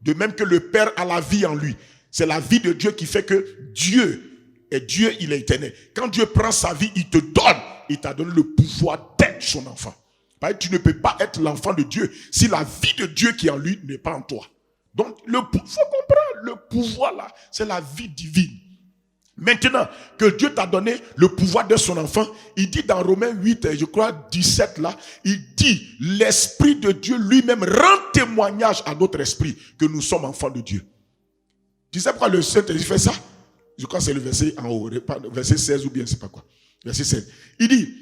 De même que le Père a la vie en lui. C'est la vie de Dieu qui fait que Dieu est Dieu, il est éternel. Quand Dieu prend sa vie, il te donne. Il t'a donné le pouvoir d'être son enfant. Parce que tu ne peux pas être l'enfant de Dieu si la vie de Dieu qui est en lui n'est pas en toi. Donc, il faut comprendre, le pouvoir là, c'est la vie divine. Maintenant que Dieu t'a donné le pouvoir de son enfant, il dit dans Romains 8, je crois 17 là, il dit, l'Esprit de Dieu lui-même rend témoignage à notre esprit que nous sommes enfants de Dieu. Tu sais pourquoi le Saint-Esprit fait ça? Je crois que c'est le verset en haut, verset 16 ou bien c'est pas quoi. Verset 16. Il dit,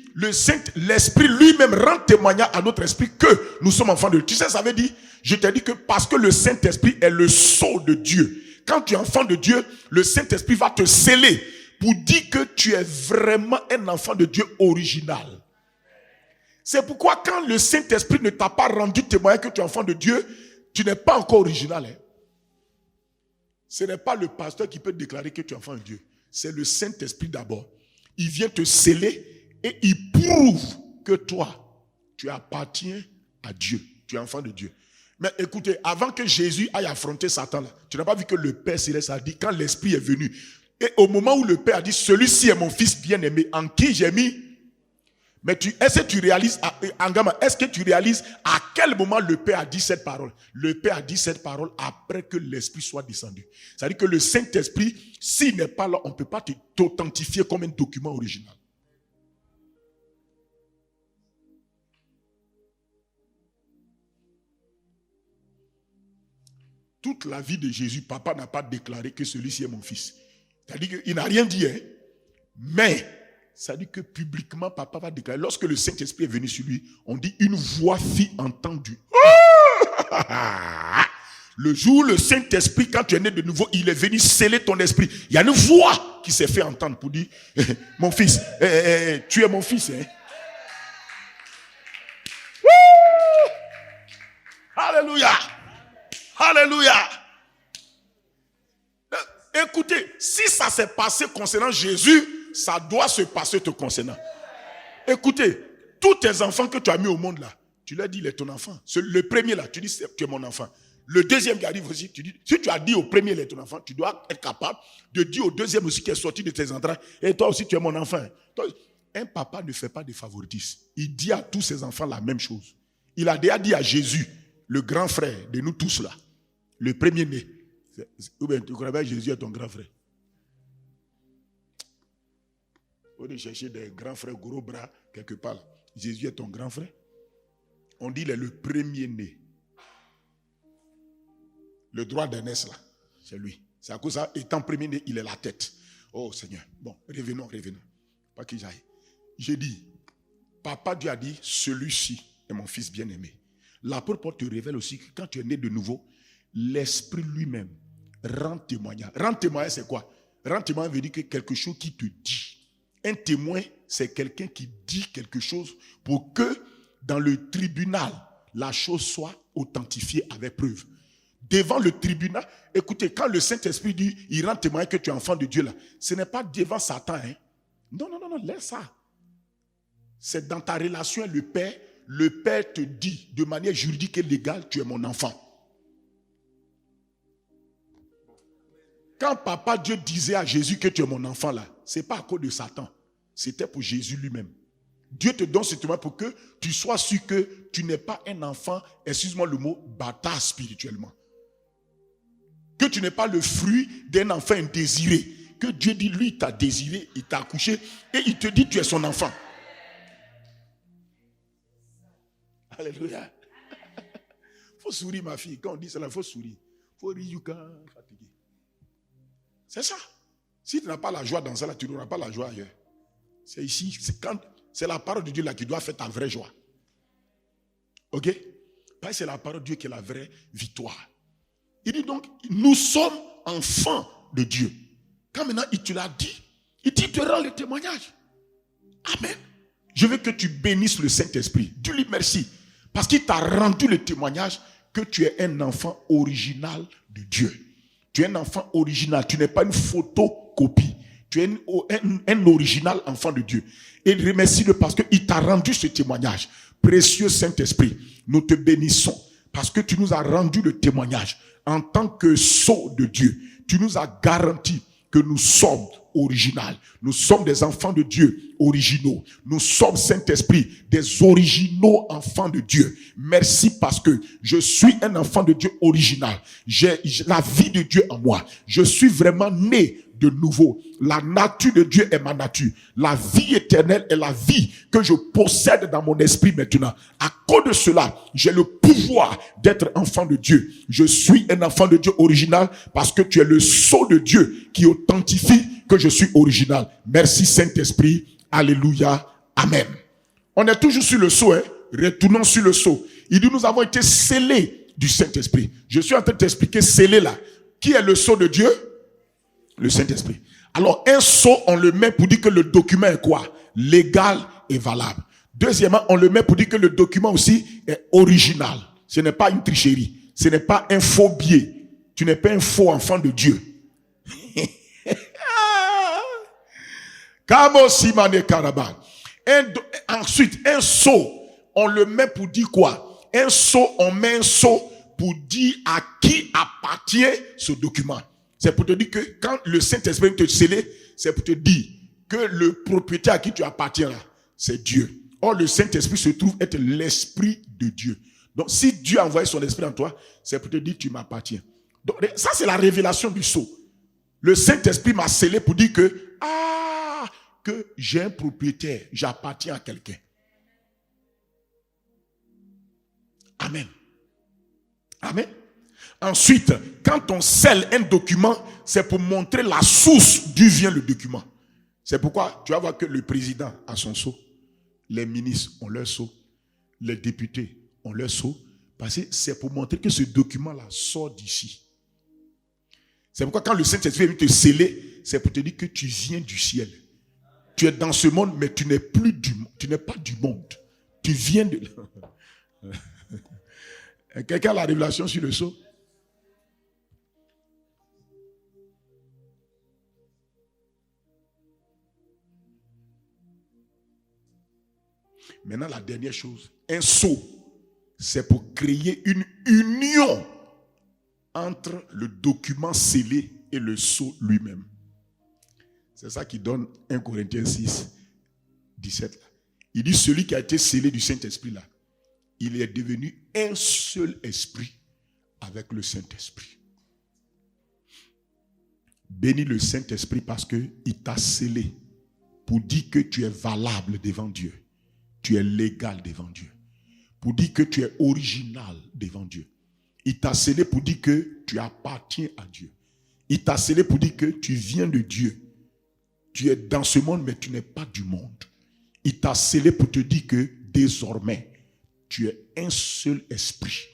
l'Esprit lui-même rend témoignage à notre esprit que nous sommes enfants de Dieu. Tu sais, ça veut dire, je t'ai dit que parce que le Saint-Esprit est le sceau de Dieu. Quand tu es enfant de Dieu, le Saint-Esprit va te sceller pour dire que tu es vraiment un enfant de Dieu original. C'est pourquoi quand le Saint-Esprit ne t'a pas rendu témoignage que tu es enfant de Dieu, tu n'es pas encore original. Hein? Ce n'est pas le pasteur qui peut déclarer que tu es enfant de Dieu. C'est le Saint-Esprit d'abord. Il vient te sceller et il prouve que toi, tu appartiens à Dieu. Tu es enfant de Dieu. Mais écoutez, avant que Jésus aille affronter Satan, là, tu n'as pas vu que le Père Céleste a dit, quand l'Esprit est venu, et au moment où le Père a dit, celui-ci est mon fils bien-aimé, en qui j'ai mis. Mais est-ce que tu réalises, est-ce que tu réalises à quel moment le Père a dit cette parole? Le Père a dit cette parole après que l'Esprit soit descendu. C'est-à-dire que le Saint-Esprit, s'il n'est pas là, on ne peut pas t'authentifier comme un document original. Toute la vie de Jésus, papa n'a pas déclaré que celui-ci est mon fils. C'est-à-dire qu'il n'a rien dit, hein? Mais, ça dit que publiquement, papa va déclarer. Lorsque le Saint-Esprit est venu sur lui, on dit une voix fit entendue. Le jour où le Saint-Esprit, quand tu es né de nouveau, il est venu sceller ton esprit. Il y a une voix qui s'est fait entendre pour dire, mon fils, tu es mon fils. Hein? Alléluia. Alléluia. Écoutez, si ça s'est passé concernant Jésus, ça doit se passer te concernant. Écoutez, tous tes enfants que tu as mis au monde là, tu leur dis, il est ton enfant. Le premier là, tu dis, tu es mon enfant. Le deuxième qui arrive aussi, tu dis, si tu as dit au premier, il est ton enfant, tu dois être capable de dire au deuxième aussi qui est sorti de tes entrailles, et toi aussi tu es mon enfant. Toi, un papa ne fait pas de favoritisme. Il dit à tous ses enfants la même chose. Il a déjà dit à Jésus, le grand frère de nous tous là, le premier-né. Ou bien tu crois que Jésus est ton grand frère. On va chercher des grands frères gros bras quelque part. Jésus est ton grand frère. On dit qu'il est le premier-né. Le droit d'aînesse là, c'est lui. C'est à cause de ça, étant premier-né, il est la tête. Oh Seigneur. Bon, revenons. Pas qu'il j'aille. J'ai dit, papa Dieu a dit, celui-ci est mon fils bien-aimé. L'apôtre Paul te révèle aussi que quand tu es né de nouveau, l'Esprit lui-même rend témoignage. Rend témoignage, c'est quoi? Rend témoignage veut dire que quelque chose qui te dit. Un témoin, c'est quelqu'un qui dit quelque chose pour que dans le tribunal, la chose soit authentifiée avec preuve. Devant le tribunal, écoutez, quand le Saint-Esprit dit, il rend témoignage que tu es enfant de Dieu là, ce n'est pas devant Satan. Hein? Non, laisse ça. C'est dans ta relation avec le Père. Le Père te dit de manière juridique et légale, tu es mon enfant. Quand papa Dieu disait à Jésus que tu es mon enfant là, ce n'est pas à cause de Satan. C'était pour Jésus lui-même. Dieu te donne ce témoin pour que tu sois sûr que tu n'es pas un enfant, excuse-moi le mot, bâtard spirituellement. Que tu n'es pas le fruit d'un enfant indésiré. Que Dieu dit, lui, il t'a désiré, il t'a accouché et il te dit, tu es son enfant. Alléluia. Il faut sourire, ma fille. Quand on dit cela, il faut sourire. Il faut rire quand fatigué. C'est ça. Si tu n'as pas la joie dans ça, là, tu n'auras pas la joie ailleurs. C'est ici. C'est la parole de Dieu là qui doit faire ta vraie joie. Ok? Parce que c'est la parole de Dieu qui est la vraie victoire. Il dit donc, nous sommes enfants de Dieu. Quand maintenant il te l'a dit, il dit, il te rend le témoignage. Amen. Je veux que tu bénisses le Saint-Esprit. Dis-lui merci. Parce qu'il t'a rendu le témoignage que tu es un enfant original de Dieu. Tu es un enfant original. Tu n'es pas une photocopie. Tu es un original enfant de Dieu. Et remercie-le parce qu'il t'a rendu ce témoignage. Précieux Saint-Esprit, nous te bénissons. parce que tu nous as rendu le témoignage en tant que sceau de Dieu. Tu nous as garanti que nous sommes originaux. Nous sommes des enfants de Dieu originaux. Nous sommes, Saint-Esprit, des originaux enfants de Dieu. Merci parce que je suis un enfant de Dieu original. J'ai la vie de Dieu en moi. Je suis vraiment né de nouveau. La nature de Dieu est ma nature. La vie éternelle est la vie que je possède dans mon esprit maintenant. À cause de cela, j'ai le pouvoir d'être enfant de Dieu. Je suis un enfant de Dieu original parce que tu es le sceau de Dieu qui authentifie que je suis original. Merci Saint-Esprit. Alléluia. Amen. On est toujours sur le sceau. Retournons sur le sceau. Il dit nous avons été scellés du Saint-Esprit. Je suis en train de t'expliquer scellé là. Qui est le sceau de Dieu? Le Saint-Esprit. Alors, un sceau, on le met pour dire que le document est quoi? Légal et valable. Deuxièmement, on le met pour dire que le document aussi est original. Ce n'est pas une tricherie. Ce n'est pas un faux billet. Tu n'es pas un faux enfant de Dieu. Ensuite, un sceau, on le met pour dire quoi? Un sceau, on met un sceau pour dire à qui appartient ce document. C'est pour te dire que quand le Saint-Esprit te scellé, c'est pour te dire que le propriétaire à qui tu appartiens là, c'est Dieu. Or, le Saint-Esprit se trouve être l'Esprit de Dieu. Donc, si Dieu a envoyé son Esprit en toi, c'est pour te dire tu m'appartiens. Donc, ça, c'est la révélation du sceau. Le Saint-Esprit m'a scellé pour dire que j'ai un propriétaire, j'appartiens à quelqu'un. Amen. Amen. Ensuite, quand on scelle un document, c'est pour montrer la source d'où vient le document. C'est pourquoi tu vas voir que le président a son sceau, les ministres ont leur sceau, les députés ont leur sceau, parce que c'est pour montrer que ce document-là sort d'ici. C'est pourquoi quand le Saint-Esprit vient te sceller, c'est pour te dire que tu viens du ciel. Tu es dans ce monde, mais tu n'es pas du monde. Tu viens de... Quelqu'un a la révélation sur le sceau? Maintenant, la dernière chose, un sceau, c'est pour créer une union entre le document scellé et le sceau lui-même. C'est ça qui donne 1 Corinthiens 6, 17. Là. Il dit, celui qui a été scellé du Saint-Esprit, là, il est devenu un seul esprit avec le Saint-Esprit. Bénis le Saint-Esprit parce qu'il t'a scellé pour dire que tu es valable devant Dieu. Tu es légal devant Dieu. Pour dire que tu es original devant Dieu. Il t'a scellé pour dire que tu appartiens à Dieu. Il t'a scellé pour dire que tu viens de Dieu. Tu es dans ce monde, mais tu n'es pas du monde. Il t'a scellé pour te dire que désormais, tu es un seul esprit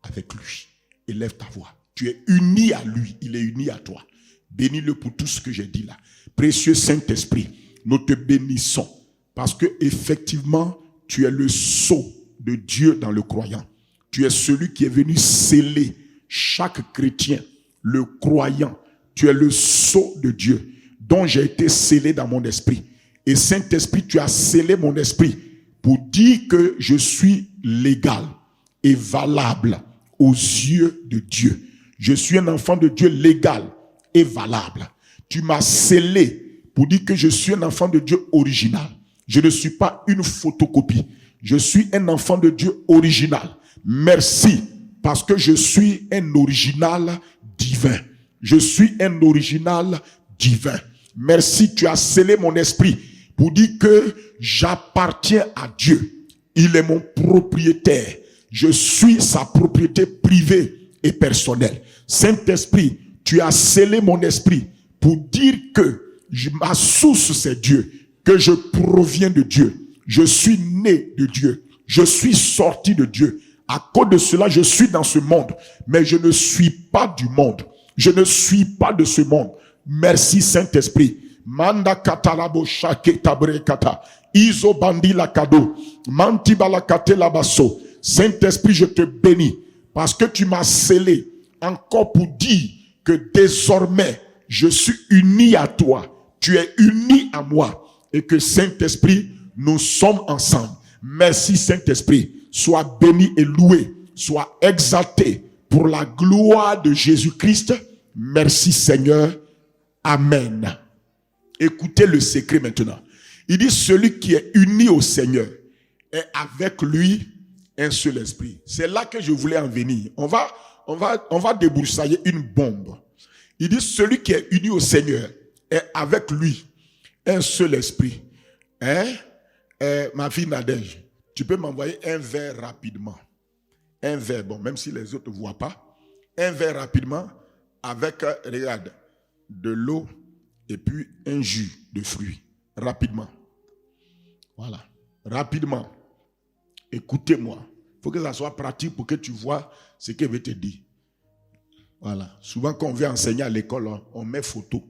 avec lui. Élève ta voix. Tu es uni à lui. Il est uni à toi. Bénis-le pour tout ce que j'ai dit là. Précieux Saint-Esprit, nous te bénissons. Parce que effectivement, tu es le sceau de Dieu dans le croyant. Tu es celui qui est venu sceller chaque chrétien, le croyant. Tu es le sceau de Dieu dont j'ai été scellé dans mon esprit. Et Saint-Esprit, tu as scellé mon esprit pour dire que je suis légal et valable aux yeux de Dieu. Je suis un enfant de Dieu légal et valable. Tu m'as scellé pour dire que je suis un enfant de Dieu original. Je ne suis pas une photocopie. Je suis un enfant de Dieu original. Merci parce que je suis un original divin. Je suis un original divin. Merci, tu as scellé mon esprit pour dire que j'appartiens à Dieu. Il est mon propriétaire. Je suis sa propriété privée et personnelle. Saint-Esprit, tu as scellé mon esprit pour dire que ma source c'est Dieu, que je proviens de Dieu. Je suis né de Dieu. Je suis sorti de Dieu. À cause de cela, je suis dans ce monde, mais je ne suis pas du monde. Je ne suis pas de ce monde. Merci Saint-Esprit. Manda katalabo shake tabre kata. Iso bandi la kado. Manti balakate la basso. Saint-Esprit, je te bénis parce que tu m'as scellé encore pour dire que désormais, je suis uni à toi. Tu es uni à moi. Et que Saint-Esprit, nous sommes ensemble. Merci Saint-Esprit. Sois béni et loué. soit exalté pour la gloire de Jésus-Christ. Merci Seigneur. Amen. Écoutez le secret maintenant. Il dit celui qui est uni au Seigneur est avec lui un seul esprit. C'est là que je voulais en venir. On va débroussailler une bombe. Il dit celui qui est uni au Seigneur est avec lui un seul esprit. Ma fille Nadège, tu peux m'envoyer un verre rapidement. Un verre, bon, même si les autres ne voient pas. Un verre rapidement avec, regarde, de l'eau et puis un jus de fruits. Rapidement. Voilà. Rapidement. Écoutez-moi. Il faut que ça soit pratique pour que tu vois ce que je vais te dire. Voilà. Souvent, quand on vient enseigner à l'école, on met photo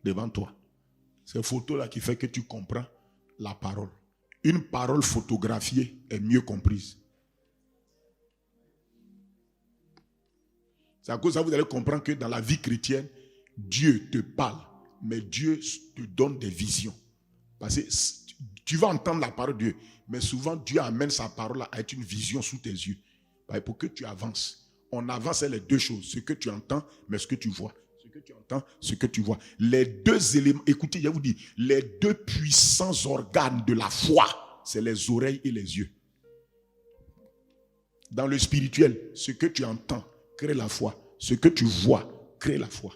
devant toi. C'est photo-là qui fait que tu comprends la parole. Une parole photographiée est mieux comprise. C'est à cause de ça que vous allez comprendre que dans la vie chrétienne, Dieu te parle, mais Dieu te donne des visions. Parce que tu vas entendre la parole de Dieu, mais souvent Dieu amène sa parole à être une vision sous tes yeux. Pour que tu avances. On avance les deux choses, ce que tu entends, mais ce que tu vois. Ce que tu entends, ce que tu vois. Les deux éléments, écoutez, je vous dis, les deux puissants organes de la foi, c'est les oreilles et les yeux. Dans le spirituel, ce que tu entends crée la foi. Ce que tu vois crée la foi.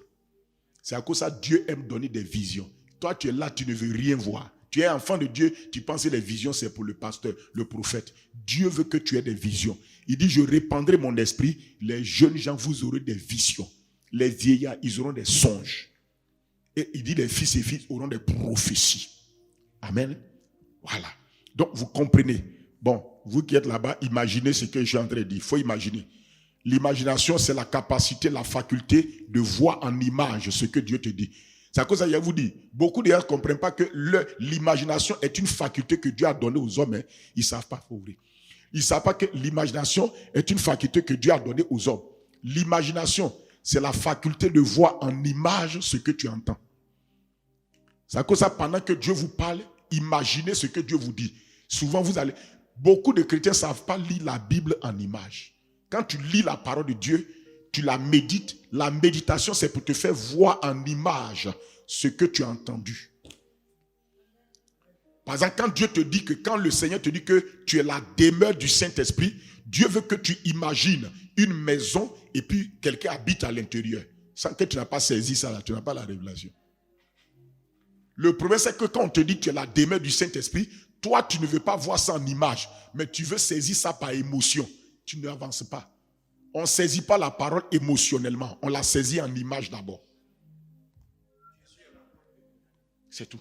C'est à cause de ça que Dieu aime donner des visions. Toi, tu es là, tu ne veux rien voir. Tu es enfant de Dieu, tu penses que les visions, c'est pour le pasteur, le prophète. Dieu veut que tu aies des visions. Il dit, je répandrai mon esprit. Les jeunes gens, vous aurez des visions. Les vieillards, ils auront des songes. Et il dit, les fils et filles auront des prophéties. Amen. Voilà. Donc, vous comprenez. Bon, vous qui êtes là-bas, imaginez ce que je suis en train de dire. Il faut imaginer. L'imagination, c'est la capacité, la faculté de voir en image ce que Dieu te dit. C'est à cause de ça que je vous dis, beaucoup de gens ne comprennent pas que l'imagination est une faculté que Dieu a donnée aux hommes. Hein. Ils ne savent pas ouvrir. Ils ne savent pas que l'imagination est une faculté que Dieu a donnée aux hommes. L'imagination, c'est la faculté de voir en image ce que tu entends. C'est à cause de ça, pendant que Dieu vous parle, imaginez ce que Dieu vous dit. Souvent, beaucoup de chrétiens ne savent pas lire la Bible en image. Quand tu lis la parole de Dieu, tu la médites. La méditation, c'est pour te faire voir en image ce que tu as entendu. Par exemple, quand le Seigneur te dit que tu es la demeure du Saint-Esprit, Dieu veut que tu imagines une maison et puis quelqu'un habite à l'intérieur. Sans que tu n'as pas saisi ça, là, tu n'as pas la révélation. Le problème, c'est que quand on te dit que tu es la demeure du Saint-Esprit, toi, tu ne veux pas voir ça en image, mais tu veux saisir ça par émotion. Tu n'avances pas. On ne saisit pas la parole émotionnellement. On la saisit en image d'abord. C'est tout.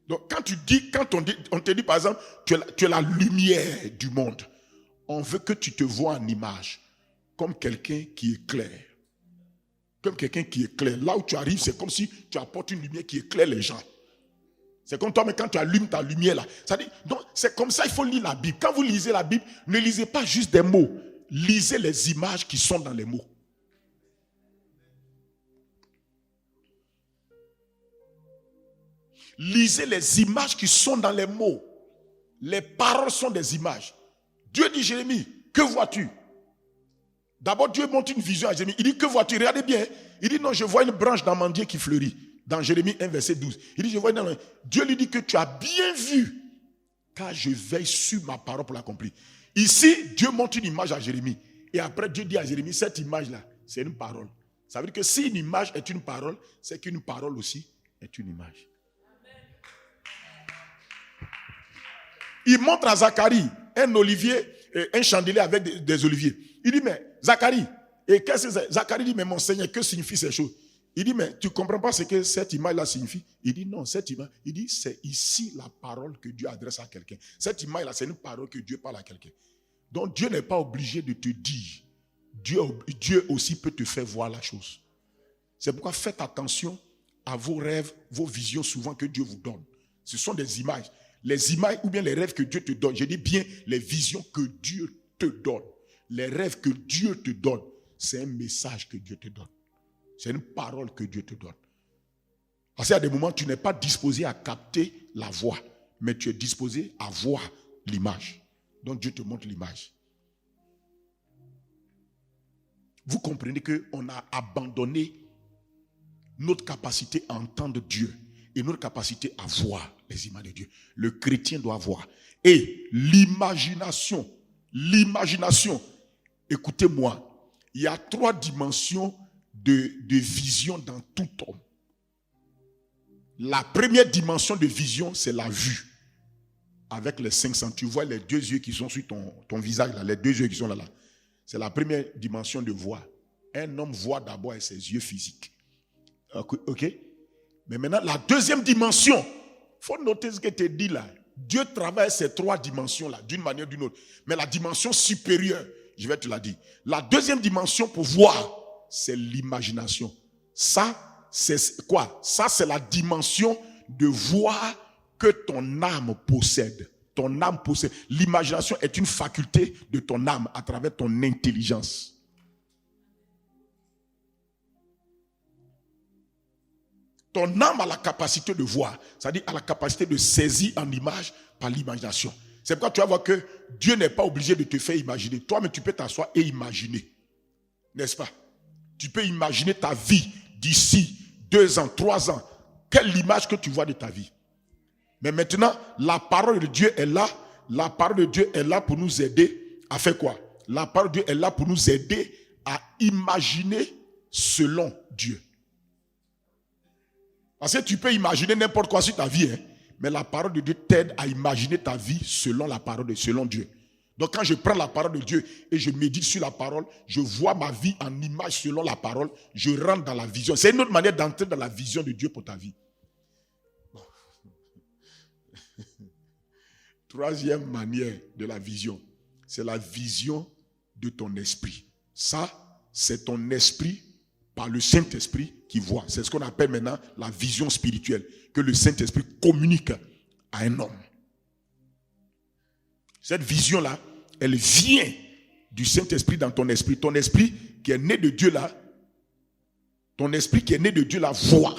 Donc, quand on te dit, par exemple, tu es la lumière du monde, on veut que tu te vois en image, comme quelqu'un qui est clair. Comme quelqu'un qui est clair. Là où tu arrives, c'est comme si tu apportes une lumière qui éclaire les gens. C'est comme toi, mais quand tu allumes ta lumière là. Donc, c'est comme ça, il faut lire la Bible. Quand vous lisez la Bible, ne lisez pas juste des mots. Lisez les images qui sont dans les mots. Lisez les images qui sont dans les mots. Les paroles sont des images. Dieu dit, Jérémie, que vois-tu? D'abord, Dieu montre une vision à Jérémie. Il dit, que vois-tu? Regardez bien. Il dit, non, je vois une branche d'amandier qui fleurit. Dans Jérémie 1, verset 12. Il dit, Dieu lui dit que tu as bien vu, car je veille sur ma parole pour l'accomplir. Ici, Dieu montre une image à Jérémie. Et après, Dieu dit à Jérémie, cette image-là, c'est une parole. Ça veut dire que si une image est une parole, c'est qu'une parole aussi est une image. Il montre à Zacharie un olivier, un chandelier avec des oliviers. Il dit, mais Zacharie, et qu'est-ce que c'est? Zacharie dit, mais mon Seigneur, que signifient ces choses? Il dit, mais tu ne comprends pas ce que cette image-là signifie? Il dit, non, cette image, il dit, c'est ici la parole que Dieu adresse à quelqu'un. Cette image-là, c'est une parole que Dieu parle à quelqu'un. Donc Dieu n'est pas obligé de te dire. Dieu aussi peut te faire voir la chose. C'est pourquoi faites attention à vos rêves, vos visions souvent que Dieu vous donne. Ce sont des images. Les images ou bien les rêves que Dieu te donne. Je dis bien les visions que Dieu te donne. Les rêves que Dieu te donne, c'est un message que Dieu te donne. C'est une parole que Dieu te donne. Parce qu'à des moments, tu n'es pas disposé à capter la voix, mais tu es disposé à voir l'image. Donc Dieu te montre l'image. vous comprenez qu'on a abandonné notre capacité à entendre Dieu et notre capacité à voir les images de Dieu. Le chrétien doit voir. Et l'imagination, écoutez-moi, il y a 3 dimensions de vision dans tout homme. La première dimension de vision, c'est la vue. Avec les 5 sens, tu vois les 2 yeux qui sont sur ton visage, là, les 2 yeux qui sont là. C'est la première dimension de voir. Un homme voit d'abord avec ses yeux physiques. Ok? Mais maintenant, la deuxième dimension, il faut noter ce que tu dis là. Dieu travaille ces 3 dimensions-là, d'une manière ou d'une autre. Mais la dimension supérieure, je vais te la dire. La deuxième dimension pour voir, c'est l'imagination. Ça, c'est quoi? Ça, c'est la dimension de voir que ton âme possède. Ton âme possède. L'imagination est une faculté de ton âme à travers ton intelligence. Ton âme a la capacité de voir, c'est-à-dire a la capacité de saisir en image par l'imagination. C'est pourquoi tu vas voir que Dieu n'est pas obligé de te faire imaginer. Toi, mais tu peux t'asseoir et imaginer. N'est-ce pas? Tu peux imaginer ta vie d'ici 2 ans, 3 ans. Quelle image que tu vois de ta vie? Mais maintenant, la parole de Dieu est là. La parole de Dieu est là pour nous aider à faire quoi? La parole de Dieu est là pour nous aider à imaginer selon Dieu. Parce que tu peux imaginer n'importe quoi sur ta vie, hein, mais la parole de Dieu t'aide à imaginer ta vie selon la parole selon Dieu. Donc quand je prends la parole de Dieu et je médite sur la parole, je vois ma vie en image selon la parole, je rentre dans la vision. C'est une autre manière d'entrer dans la vision de Dieu pour ta vie. Bon. Troisième manière de la vision, c'est la vision de ton esprit. Ça, c'est ton esprit par le Saint-Esprit qui voit. C'est ce qu'on appelle maintenant la vision spirituelle, que le Saint-Esprit communique à un homme. Cette vision-là, elle vient du Saint-Esprit dans ton esprit. Ton esprit qui est né de Dieu là, ton esprit qui est né de Dieu là voit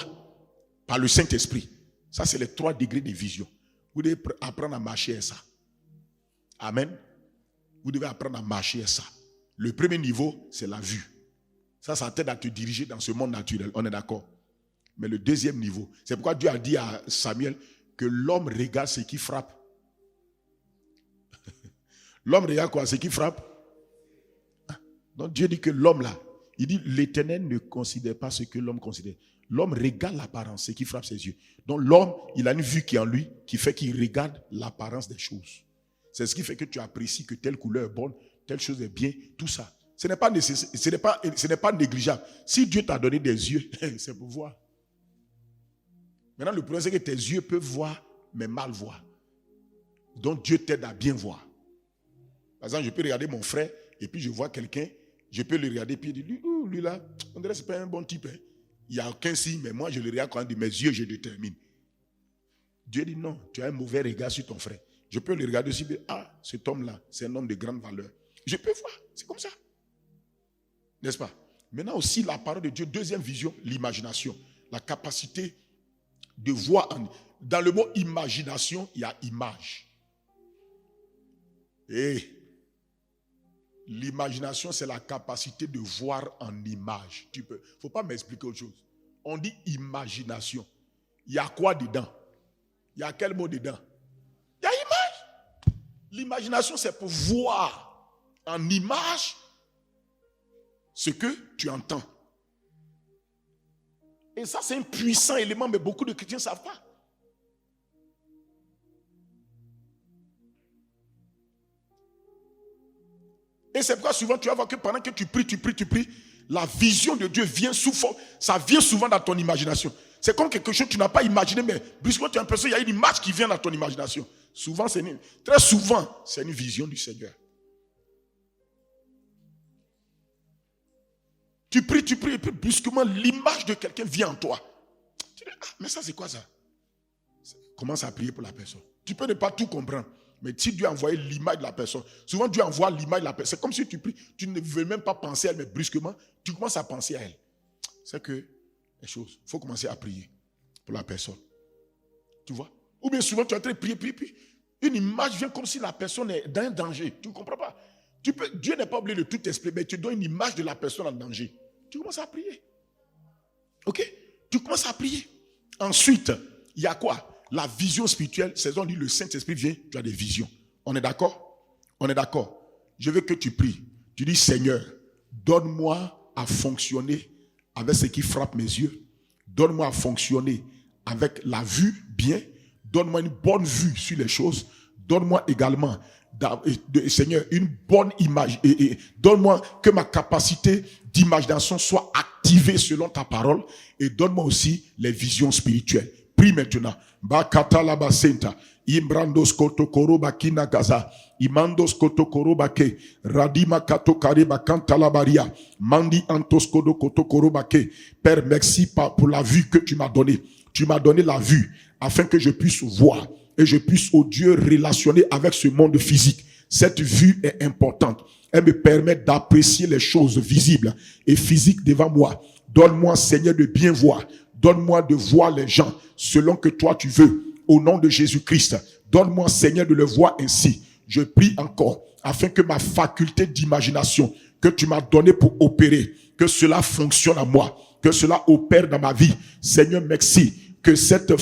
par le Saint-Esprit. Ça, c'est les 3 degrés de vision. Vous devez apprendre à marcher à ça. Amen. Vous devez apprendre à marcher à ça. Le premier niveau, c'est la vue. Ça t'aide à te diriger dans ce monde naturel. On est d'accord? Mais le deuxième niveau, c'est pourquoi Dieu a dit à Samuel que l'homme regarde ce qui frappe. L'homme regarde quoi? Ce qui frappe. Donc Dieu dit que l'homme là, il dit l'Éternel ne considère pas ce que l'homme considère. L'homme regarde l'apparence, ce qui frappe ses yeux. Donc l'homme, il a une vue qui est en lui, qui fait qu'il regarde l'apparence des choses. C'est ce qui fait que tu apprécies que telle couleur est bonne, telle chose est bien, tout ça. Ce n'est pas nécessaire, ce n'est pas négligeable. Si Dieu t'a donné des yeux, c'est pour voir. Maintenant, le problème, c'est que tes yeux peuvent voir, mais mal voir. Donc, Dieu t'aide à bien voir. Par exemple, je peux regarder mon frère, et puis je vois quelqu'un, je peux le regarder, puis il dit, lui là, on dirait que ce n'est pas un bon type. Hein. Il n'y a aucun signe, mais moi, je le regarde quand même de mes yeux, je détermine. Dieu dit non, tu as un mauvais regard sur ton frère. Je peux le regarder aussi, cet homme-là, c'est un homme de grande valeur. Je peux voir, c'est comme ça. N'est-ce pas? Maintenant aussi, la parole de Dieu, deuxième vision, l'imagination. La capacité de voir. Dans le mot imagination, il y a image. Et l'imagination, c'est la capacité de voir en image. Il ne faut pas m'expliquer autre chose. On dit imagination. Il y a quoi dedans? Il y a quel mot dedans? Il y a image. L'imagination, c'est pour voir en image ce que tu entends. Et ça, c'est un puissant élément, mais beaucoup de chrétiens ne savent pas. Et c'est pourquoi souvent tu vas voir que pendant que tu pries, la vision de Dieu vient sous forme. Ça vient souvent dans ton imagination. C'est comme quelque chose que tu n'as pas imaginé, mais brusquement tu as l'impression qu'il y a une image qui vient dans ton imagination. Très souvent, c'est une vision du Seigneur. Tu pries, et puis brusquement, l'image de quelqu'un vient en toi. Tu dis, mais ça c'est quoi ça? Commence à prier pour la personne. Tu peux ne pas tout comprendre. Mais si Dieu a envoyé l'image de la personne, souvent Dieu envoie l'image de la personne. C'est comme si tu pries, tu ne veux même pas penser à elle, mais brusquement, tu commences à penser à elle. C'est que les choses, il faut commencer à prier pour la personne. Tu vois? Ou bien souvent tu es en train de prier, puis une image vient comme si la personne est dans un danger. Tu ne comprends pas. Dieu n'est pas obligé de tout t'expliquer, mais tu donnes une image de la personne en danger. Tu commences à prier. Ok? Tu commences à prier. Ensuite, il y a quoi? La vision spirituelle. C'est on dit le Saint-Esprit vient, tu as des visions. On est d'accord? On est d'accord. Je veux que tu pries. Tu dis, Seigneur, donne-moi à fonctionner avec ce qui frappe mes yeux. Donne-moi à fonctionner avec la vue bien. Donne-moi une bonne vue sur les choses. Donne-moi également, Seigneur, une bonne image. Et donne-moi que ma capacité d'imagination soit activée selon ta parole. Et donne-moi aussi les visions spirituelles. Prie maintenant. Bakata la basenta. Imbrandos koto koroba kina gaza. Imandos koto koroba ke. Radima kato kareba kanta la baria. Mandi antos kodo koto koroba ke. Père, merci pour la vue que tu m'as donnée. Tu m'as donné la vue afin que je puisse voir et je puisse, oh Dieu, relationner avec ce monde physique. Cette vue est importante. Elle me permet d'apprécier les choses visibles et physiques devant moi. Donne-moi, Seigneur, de bien voir. Donne-moi de voir les gens selon que toi tu veux. Au nom de Jésus-Christ, donne-moi, Seigneur, de le voir ainsi. Je prie encore afin que ma faculté d'imagination que tu m'as donnée pour opérer, que cela fonctionne à moi, que cela opère dans ma vie. Seigneur, merci que cette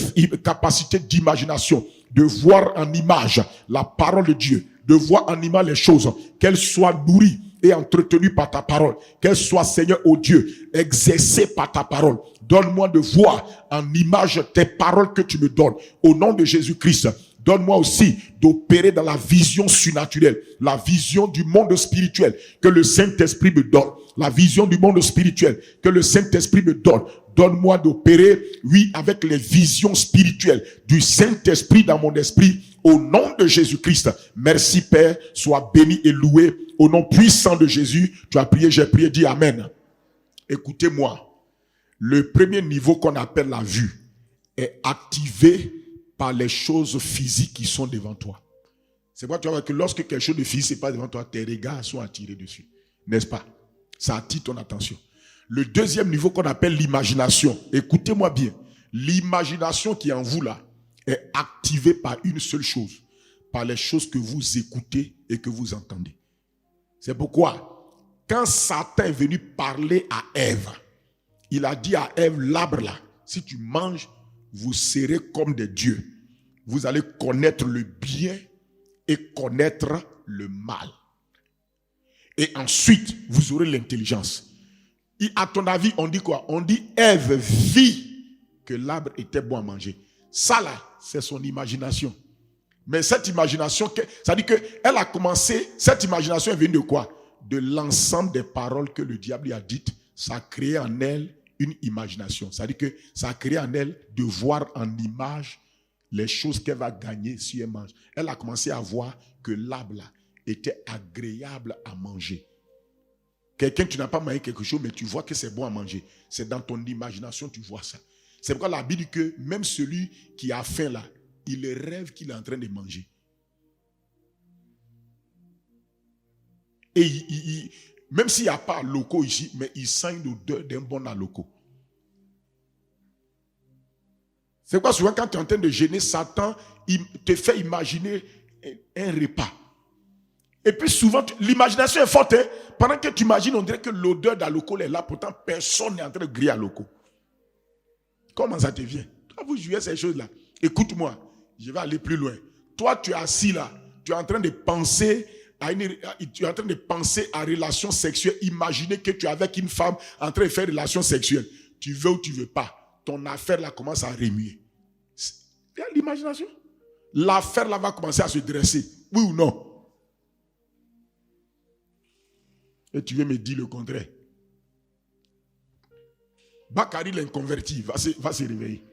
capacité d'imagination, de voir en image la parole de Dieu, de voir en image les choses, qu'elles soient nourries et entretenues par ta parole, qu'elles soient, Seigneur, oh Dieu, exercées par ta parole. Donne-moi de voir en image tes paroles que tu me donnes. Au nom de Jésus-Christ, donne-moi aussi d'opérer dans la vision surnaturelle, la vision du monde spirituel que le Saint-Esprit me donne. La vision du monde spirituel que le Saint-Esprit me donne. Donne-moi d'opérer, oui, avec les visions spirituelles du Saint-Esprit dans mon esprit. Au nom de Jésus-Christ. Merci Père, sois béni et loué. Au nom puissant de Jésus, tu as prié, j'ai prié, dis Amen. Écoutez-moi. Le premier niveau qu'on appelle la vue est activé par les choses physiques qui sont devant toi. C'est pourquoi tu vas voir que lorsque quelque chose de physique n'est pas devant toi, tes regards sont attirés dessus. N'est-ce pas? Ça attire ton attention. Le deuxième niveau qu'on appelle l'imagination. Écoutez-moi bien. L'imagination qui est en vous là est activée par une seule chose. Par les choses que vous écoutez et que vous entendez. C'est pourquoi, quand Satan est venu parler à Ève, il a dit à Ève, l'arbre là, si tu manges, vous serez comme des dieux. Vous allez connaître le bien et connaître le mal. Et ensuite, vous aurez l'intelligence. Et à ton avis, on dit quoi? On dit Ève vit que l'arbre était bon à manger. Ça là, c'est son imagination. Mais cette imagination, ça dit qu'elle a commencé, cette imagination est venue de quoi? De l'ensemble des paroles que le diable lui a dites. Ça a créé en elle une imagination. Ça dit que ça a créé en elle de voir en image les choses qu'elle va gagner si elle mange. Elle a commencé à voir que l'arbre là était agréable à manger. Quelqu'un, tu n'as pas mangé quelque chose, mais tu vois que c'est bon à manger. C'est dans ton imagination, tu vois ça. C'est pourquoi la Bible dit que même celui qui a faim là, il rêve qu'il est en train de manger. Et même s'il n'y a pas loco ici, mais il sent l'odeur d'un bon loco. C'est pourquoi souvent quand tu es en train de jeûner, Satan il te fait imaginer un repas. Et puis souvent, l'imagination est forte. Hein? Pendant que tu imagines, on dirait que l'odeur d'alcool est là. Pourtant, personne n'est en train de griller à l'alcool. Comment ça te vient? Toi, vous jouez ces choses-là. Écoute-moi, je vais aller plus loin. Toi, tu es assis là. Tu es en train de penser à relation sexuelle. Imaginez que tu es avec une femme en train de faire relation sexuelle. Tu veux ou tu veux pas. Ton affaire là commence à remuer. Il y a l'imagination. L'affaire là va commencer à se dresser. Oui ou non? Et tu veux me dire le contraire. Bakari l'inconverti va se réveiller.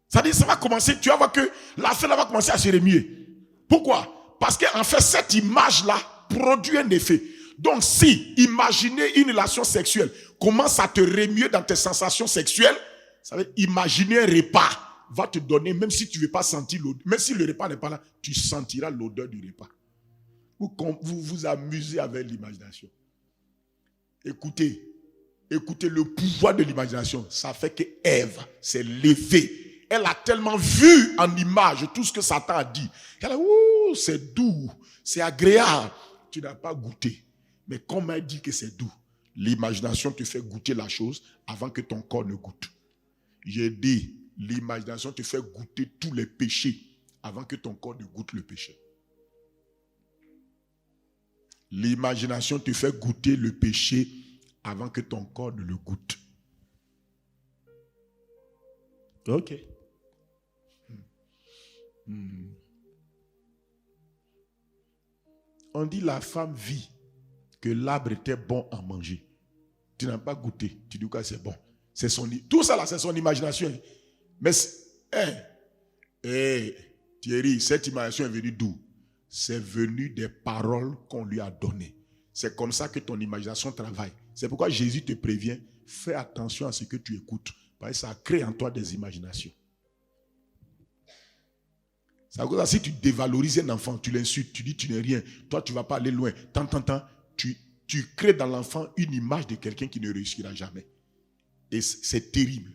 Ça dit, ça va commencer, tu vas voir que l'affaire va commencer à se remuer. Pourquoi? Parce qu'en fait, cette image-là produit un effet. Donc, si imaginer une relation sexuelle commence à te remuer dans tes sensations sexuelles, ça veut dire imaginer un repas va te donner, même si tu ne veux pas sentir l'odeur, même si le repas n'est pas là, tu sentiras l'odeur du repas. Vous vous amusez avec l'imagination. Écoutez le pouvoir de l'imagination. Ça fait que Ève s'est levée. Elle a tellement vu en image tout ce que Satan a dit. Elle a Oh, c'est doux, c'est agréable. Tu n'as pas goûté. Mais quand on m'a dit que c'est doux, l'imagination te fait goûter la chose avant que ton corps ne goûte. J'ai dit, l'imagination te fait goûter tous les péchés avant que ton corps ne goûte le péché. L'imagination te fait goûter le péché avant que ton corps ne le goûte. Ok. On dit la femme vit que l'arbre était bon à manger. Tu n'as pas goûté. Tu dis que c'est bon. Tout ça là, c'est son imagination. Mais, Thierry, cette imagination est venue d'où? C'est venu des paroles qu'on lui a données. C'est comme ça que ton imagination travaille. C'est pourquoi Jésus te prévient, fais attention à ce que tu écoutes. Parce que ça crée en toi des imaginations. C'est comme ça, si tu dévalorises un enfant, tu l'insultes, tu dis tu n'es rien, toi tu ne vas pas aller loin. Tu crées dans l'enfant une image de quelqu'un qui ne réussira jamais. Et c'est terrible.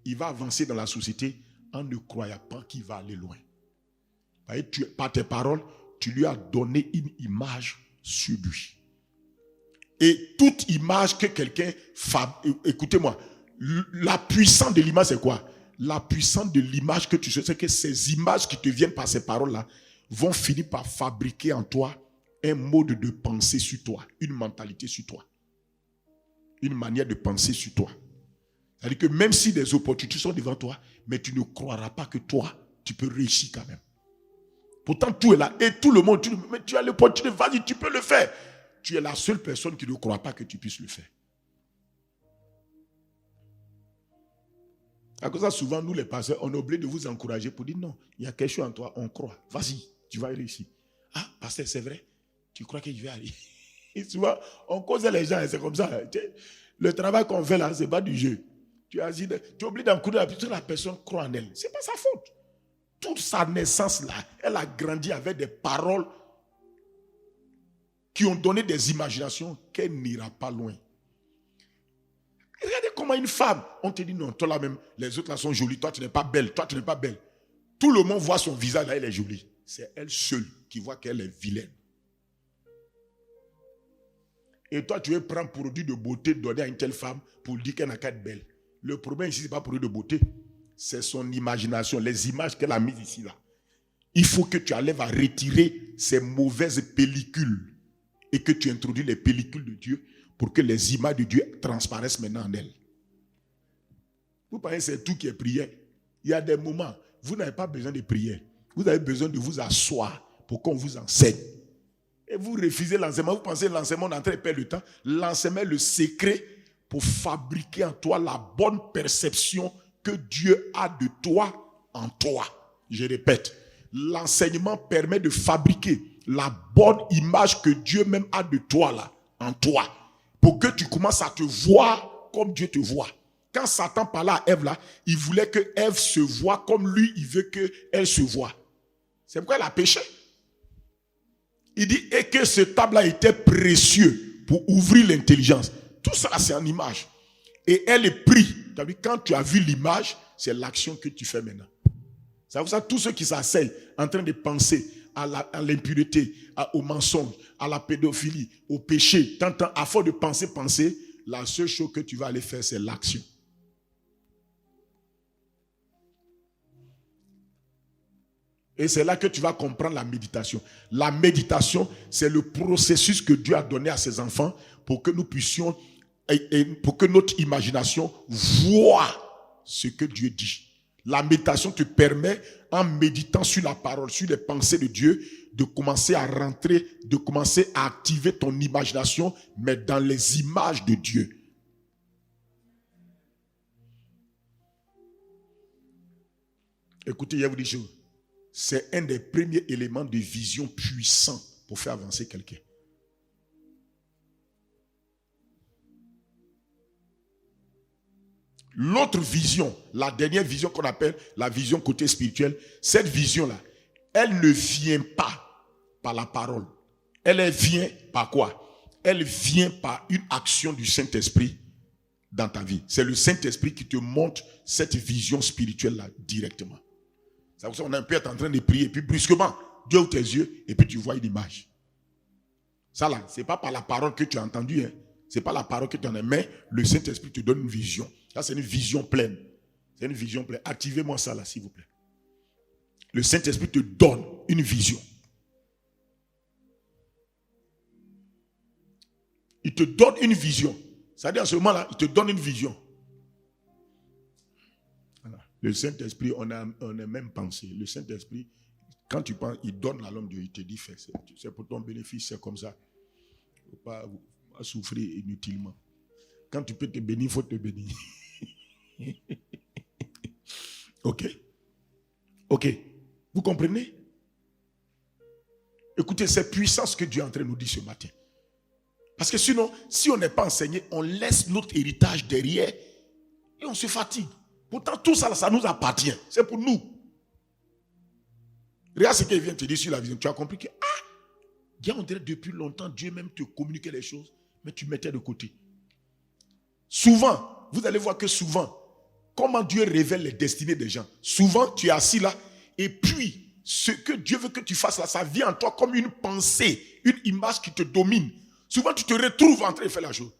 Il va avancer dans la société en ne croyant pas qu'il va aller loin. Par tes paroles, tu lui as donné une image sur lui. Et toute image que quelqu'un écoutez-moi, la puissance de l'image c'est quoi? La puissance de l'image que tu sais, c'est que ces images qui te viennent par ces paroles-là vont finir par fabriquer en toi un mode de pensée sur toi, une mentalité sur toi, une manière de penser sur toi. C'est-à-dire que même si des opportunités sont devant toi, mais tu ne croiras pas que toi, tu peux réussir quand même. Pourtant, tout est là. Et tout le monde, mais tu as l'opportunité, vas-y, tu peux le faire. Tu es la seule personne qui ne croit pas que tu puisses le faire. À cause de ça, souvent, nous les pasteurs, on est obligé de vous encourager pour dire non, il y a quelque chose en toi, on croit. Vas-y, tu vas réussir. Ah, pasteur, c'est vrai? Tu crois que je vais aller? Et souvent, on cause les gens, c'est comme ça. Le travail qu'on fait là, ce n'est pas du jeu. Tu es obligé d'encourager la personne croit en elle. Ce n'est pas sa faute. Toute sa naissance là, elle a grandi avec des paroles qui ont donné des imaginations qu'elle n'ira pas loin. Regardez comment une femme, on te dit non, toi là même, les autres là sont jolies, toi tu n'es pas belle, toi tu n'es pas belle. Tout le monde voit son visage là, elle est jolie. C'est elle seule qui voit qu'elle est vilaine. Et toi tu veux prendre produit de beauté donné à une telle femme pour dire qu'elle n'a qu'à être belle. Le problème ici, ce n'est pas produit de beauté. C'est son imagination, les images qu'elle a mises ici là. Il faut que tu arrives à retirer ces mauvaises pellicules et que tu introduis les pellicules de Dieu pour que les images de Dieu transparaissent maintenant en elle. Vous pensez que c'est tout qui est prière? Il y a des moments, vous n'avez pas besoin de prière. Vous avez besoin de vous asseoir pour qu'on vous enseigne. Et vous refusez l'enseignement. Vous pensez que l'enseignement est en train de perdre le temps. L'enseignement est le secret pour fabriquer en toi la bonne perception que Dieu a de toi en toi. Je répète, l'enseignement permet de fabriquer la bonne image que Dieu même a de toi là, en toi. Pour que tu commences à te voir comme Dieu te voit. Quand Satan parlait à Ève là, il voulait que Ève se voie comme lui, il veut qu'elle se voie. C'est pourquoi elle a péché. Il dit, et que ce table-là était précieux pour ouvrir l'intelligence. Tout ça, c'est en image. Et elle est prise. Quand tu as vu l'image, c'est l'action que tu fais maintenant. C'est pour ça tous ceux qui s'asseyent en train de penser à l'impureté, au mensonge, à la pédophilie, au péché, à force de penser, la seule chose que tu vas aller faire, c'est l'action. Et c'est là que tu vas comprendre la méditation. La méditation, c'est le processus que Dieu a donné à ses enfants pour que nous puissions, pour que notre imagination voie ce que Dieu dit. La méditation te permet, en méditant sur la parole, sur les pensées de Dieu, de commencer à rentrer, de commencer à activer ton imagination, mais dans les images de Dieu. Écoutez, je vous dis, c'est un des premiers éléments de vision puissants pour faire avancer quelqu'un. L'autre vision, la dernière vision qu'on appelle la vision côté spirituel, cette vision-là, elle ne vient pas par la parole. Elle vient par quoi? Elle vient par une action du Saint-Esprit dans ta vie. C'est le Saint-Esprit qui te montre cette vision spirituelle-là directement. C'est pour ça qu'on a un peu être en train de prier, et puis brusquement, Dieu ouvre tes yeux et puis tu vois une image. Ça là, ce n'est pas par la parole que tu as entendu. Hein. Ce n'est pas la parole que tu en as. Mais le Saint-Esprit te donne une vision. Ça, c'est une vision pleine. C'est une vision pleine. Activez-moi ça là, s'il vous plaît. Le Saint-Esprit te donne une vision. Il te donne une vision. C'est-à-dire, en ce moment-là, il te donne une vision. Voilà. Le Saint-Esprit, on a même pensé. Le Saint-Esprit, quand tu penses, il donne à l'homme Dieu, il te dit, fais. C'est pour ton bénéfice, c'est comme ça. Il ne faut pas souffrir inutilement. Quand tu peux te bénir, il faut te bénir. Ok? Ok. Vous comprenez? Écoutez, c'est puissance que Dieu est en train de nous dire ce matin. Parce que sinon, si on n'est pas enseigné, on laisse notre héritage derrière et on se fatigue. Pourtant, tout ça, ça nous appartient. C'est pour nous. Regarde ce qu'il vient te dire sur la vision. Tu as compris que, on dirait depuis longtemps, Dieu même te communiquait les choses, mais tu mettais de côté. Souvent, vous allez voir que souvent, comment Dieu révèle les destinées des gens. Souvent, tu es assis là, et puis, ce que Dieu veut que tu fasses là, ça vient en toi comme une pensée, une image qui te domine. Souvent, tu te retrouves en train de faire la chose.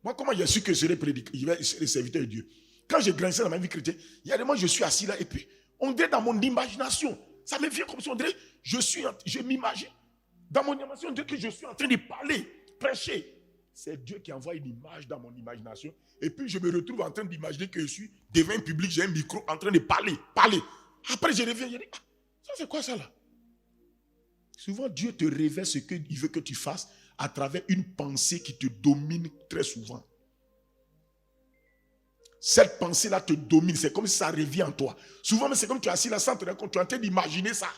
Moi, comment j'ai su que je serais prédicateur, je serais serviteur de Dieu? Quand j'ai grandi dans ma vie chrétienne, il y a des moments, je suis assis là, et puis, on dirait dans mon imagination. Ça me vient comme si on dirait, je m'imagine. Dans mon imagination, on dirait que je suis en train de parler, prêcher. C'est Dieu qui envoie une image dans mon imagination. Et puis, je me retrouve en train d'imaginer que je suis devant un public, j'ai un micro en train de parler. Après, je reviens, je dis, ça c'est quoi ça là? Souvent, Dieu te révèle ce qu'il veut que tu fasses à travers une pensée qui te domine très souvent. Cette pensée-là te domine, c'est comme si ça revient en toi. Souvent, mais c'est comme tu es assis là sans te rendre compte, tu es en train d'imaginer ça.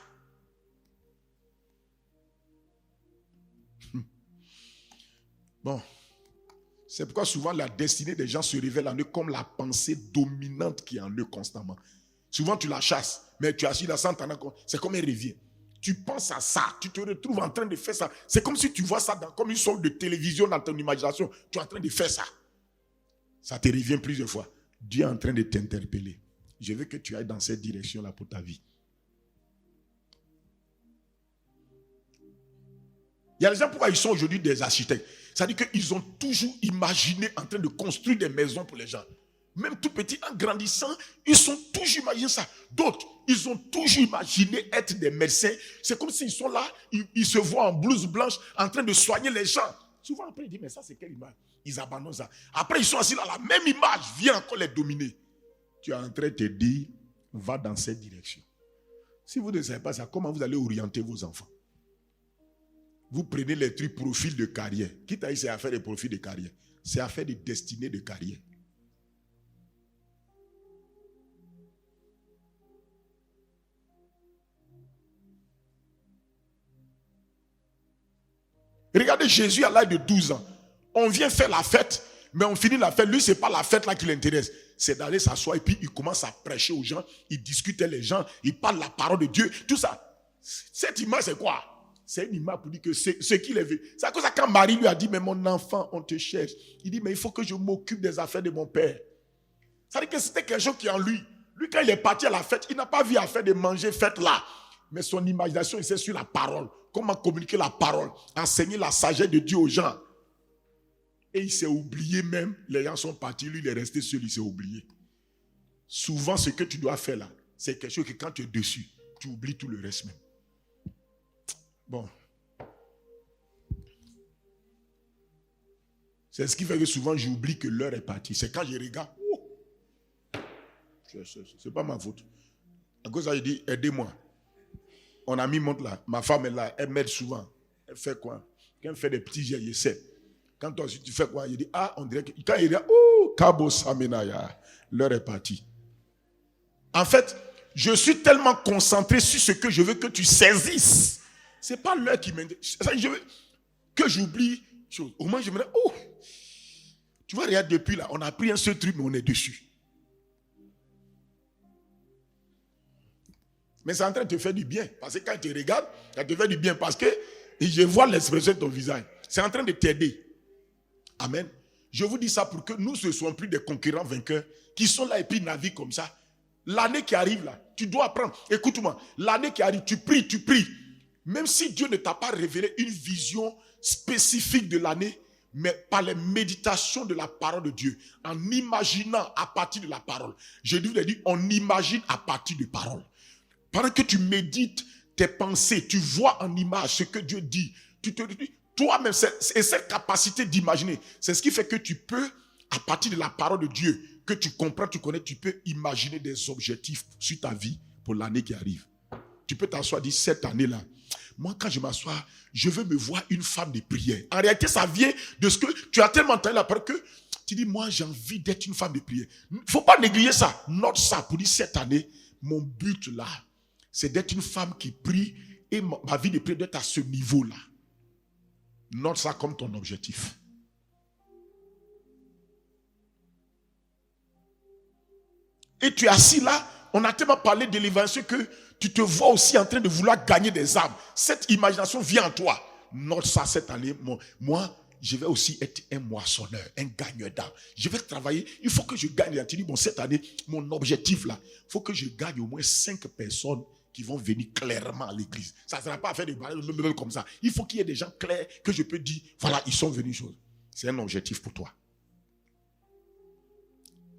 Bon, c'est pourquoi souvent la destinée des gens se révèle en eux comme la pensée dominante qui est en eux constamment. Souvent, tu la chasses, mais tu es assis là sans t'en rendre compte, c'est comme elle revient. Tu penses à ça, tu te retrouves en train de faire ça. C'est comme si tu vois ça comme une sorte de télévision dans ton imagination. Tu es en train de faire ça. Ça te revient plusieurs fois. Dieu est en train de t'interpeller. Je veux que tu ailles dans cette direction-là pour ta vie. Il y a des gens pourquoi ils sont aujourd'hui des architectes. C'est-à-dire qu'ils ont toujours imaginé en train de construire des maisons pour les gens. Même tout petit, en grandissant, ils ont toujours imaginé ça. D'autres, ils ont toujours imaginé être des médecins. C'est comme s'ils sont là, ils se voient en blouse blanche en train de soigner les gens. Souvent après, ils disent, mais ça c'est quelle image? Ils abandonnent ça. Après, ils sont assis là, la même image vient encore les dominer. Tu es en train de te dire, va dans cette direction. Si vous ne savez pas ça, comment vous allez orienter vos enfants? Vous prenez les trucs profils de carrière. Qui t'a dit c'est affaire de profil de carrière? C'est affaire de destinée de carrière. Regardez Jésus à l'âge de 12 ans. On vient faire la fête, mais on finit la fête. Lui, ce n'est pas la fête là qui l'intéresse. C'est d'aller s'asseoir et puis il commence à prêcher aux gens. Il discute avec les gens. Il parle la parole de Dieu. Tout ça. Cette image, c'est quoi? C'est une image pour dire que c'est ce qu'il a vu. C'est à cause de ça quand Marie lui a dit, mais mon enfant, on te cherche. Il dit, mais il faut que je m'occupe des affaires de mon père. Ça veut dire que c'était quelque chose qui est en lui. Lui, quand il est parti à la fête, il n'a pas vu affaire de manger fête là. Mais son imagination, il s'est sur la parole. Comment communiquer la parole. Enseigner la sagesse de Dieu aux gens. Et il s'est oublié même. Les gens sont partis, lui, il est resté seul, il s'est oublié. Souvent, ce que tu dois faire là, c'est quelque chose que quand tu es dessus, tu oublies tout le reste même. Bon. C'est ce qui fait que souvent, j'oublie que l'heure est partie. C'est quand je regarde. C'est pas ma faute. À cause de ça, je dis, aidez-moi. On a mis montre là. Ma femme est là. Elle m'aide souvent. Elle fait quoi? Quand elle fait des petits jets, je sais. Quand toi aussi tu fais quoi? Il dit, on dirait que. Quand il dit, Kabo Samenaya, l'heure est partie. En fait, je suis tellement concentré sur ce que je veux que tu saisisses. Ce n'est pas l'heure qui m'intéresse. Je veux que j'oublie chose. Au moins, je me dis, tu vois, regarde, depuis là, on a pris un seul truc, mais on est dessus. Mais c'est en train de te faire du bien. Parce que quand tu regardes, ça te fait du bien. Parce que je vois l'expression de ton visage. C'est en train de t'aider. Amen. Je vous dis ça pour que nous ne soyons plus des concurrents vainqueurs qui sont là et puis naviguent comme ça. L'année qui arrive là, tu dois apprendre. Écoute-moi, l'année qui arrive, tu pries. Même si Dieu ne t'a pas révélé une vision spécifique de l'année, mais par les méditations de la parole de Dieu, en imaginant à partir de la parole. Je vous ai dit, on imagine à partir de parole. Pendant que tu médites tes pensées, tu vois en image ce que Dieu dit. Tu te dis, toi-même, c'est cette capacité d'imaginer. C'est ce qui fait que tu peux, à partir de la parole de Dieu, que tu comprends, tu connais, tu peux imaginer des objectifs sur ta vie pour l'année qui arrive. Tu peux t'asseoir et dire, cette année-là, moi, quand je m'assois, je veux me voir une femme de prière. En réalité, ça vient de ce que tu as tellement entendu la parole que tu dis, moi, j'ai envie d'être une femme de prière. Il ne faut pas négliger ça. Note ça pour dire, cette année, mon but là, c'est d'être une femme qui prie et ma vie de prière doit être à ce niveau-là. Note ça comme ton objectif. Et tu es assis là, on a tellement parlé de l'évangile que tu te vois aussi en train de vouloir gagner des âmes. Cette imagination vient en toi. Note ça cette année. Moi, je vais aussi être un moissonneur, un gagneur d'âmes. Je vais travailler. Il faut que je gagne. Tu dis, bon, cette année, mon objectif là, il faut que je gagne au moins 5 personnes qui vont venir clairement à l'église. Ça ne sera pas à faire des balles comme ça. Il faut qu'il y ait des gens clairs que je peux dire, voilà, ils sont venus. C'est un objectif pour toi.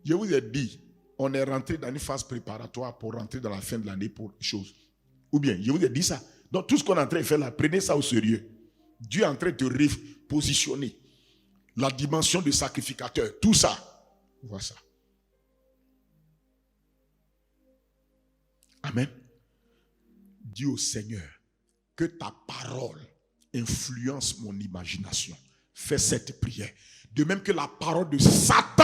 Je vous ai dit, on est rentré dans une phase préparatoire pour rentrer dans la fin de l'année pour choses. Ou bien, je vous ai dit ça. Donc, tout ce qu'on est en train de faire là, prenez ça au sérieux. Dieu est en train de te repositionner. La dimension de sacrificateur, tout ça. Vois ça. Amen. Dis au Seigneur que ta parole influence mon imagination. Fais cette prière. De même que la parole de Satan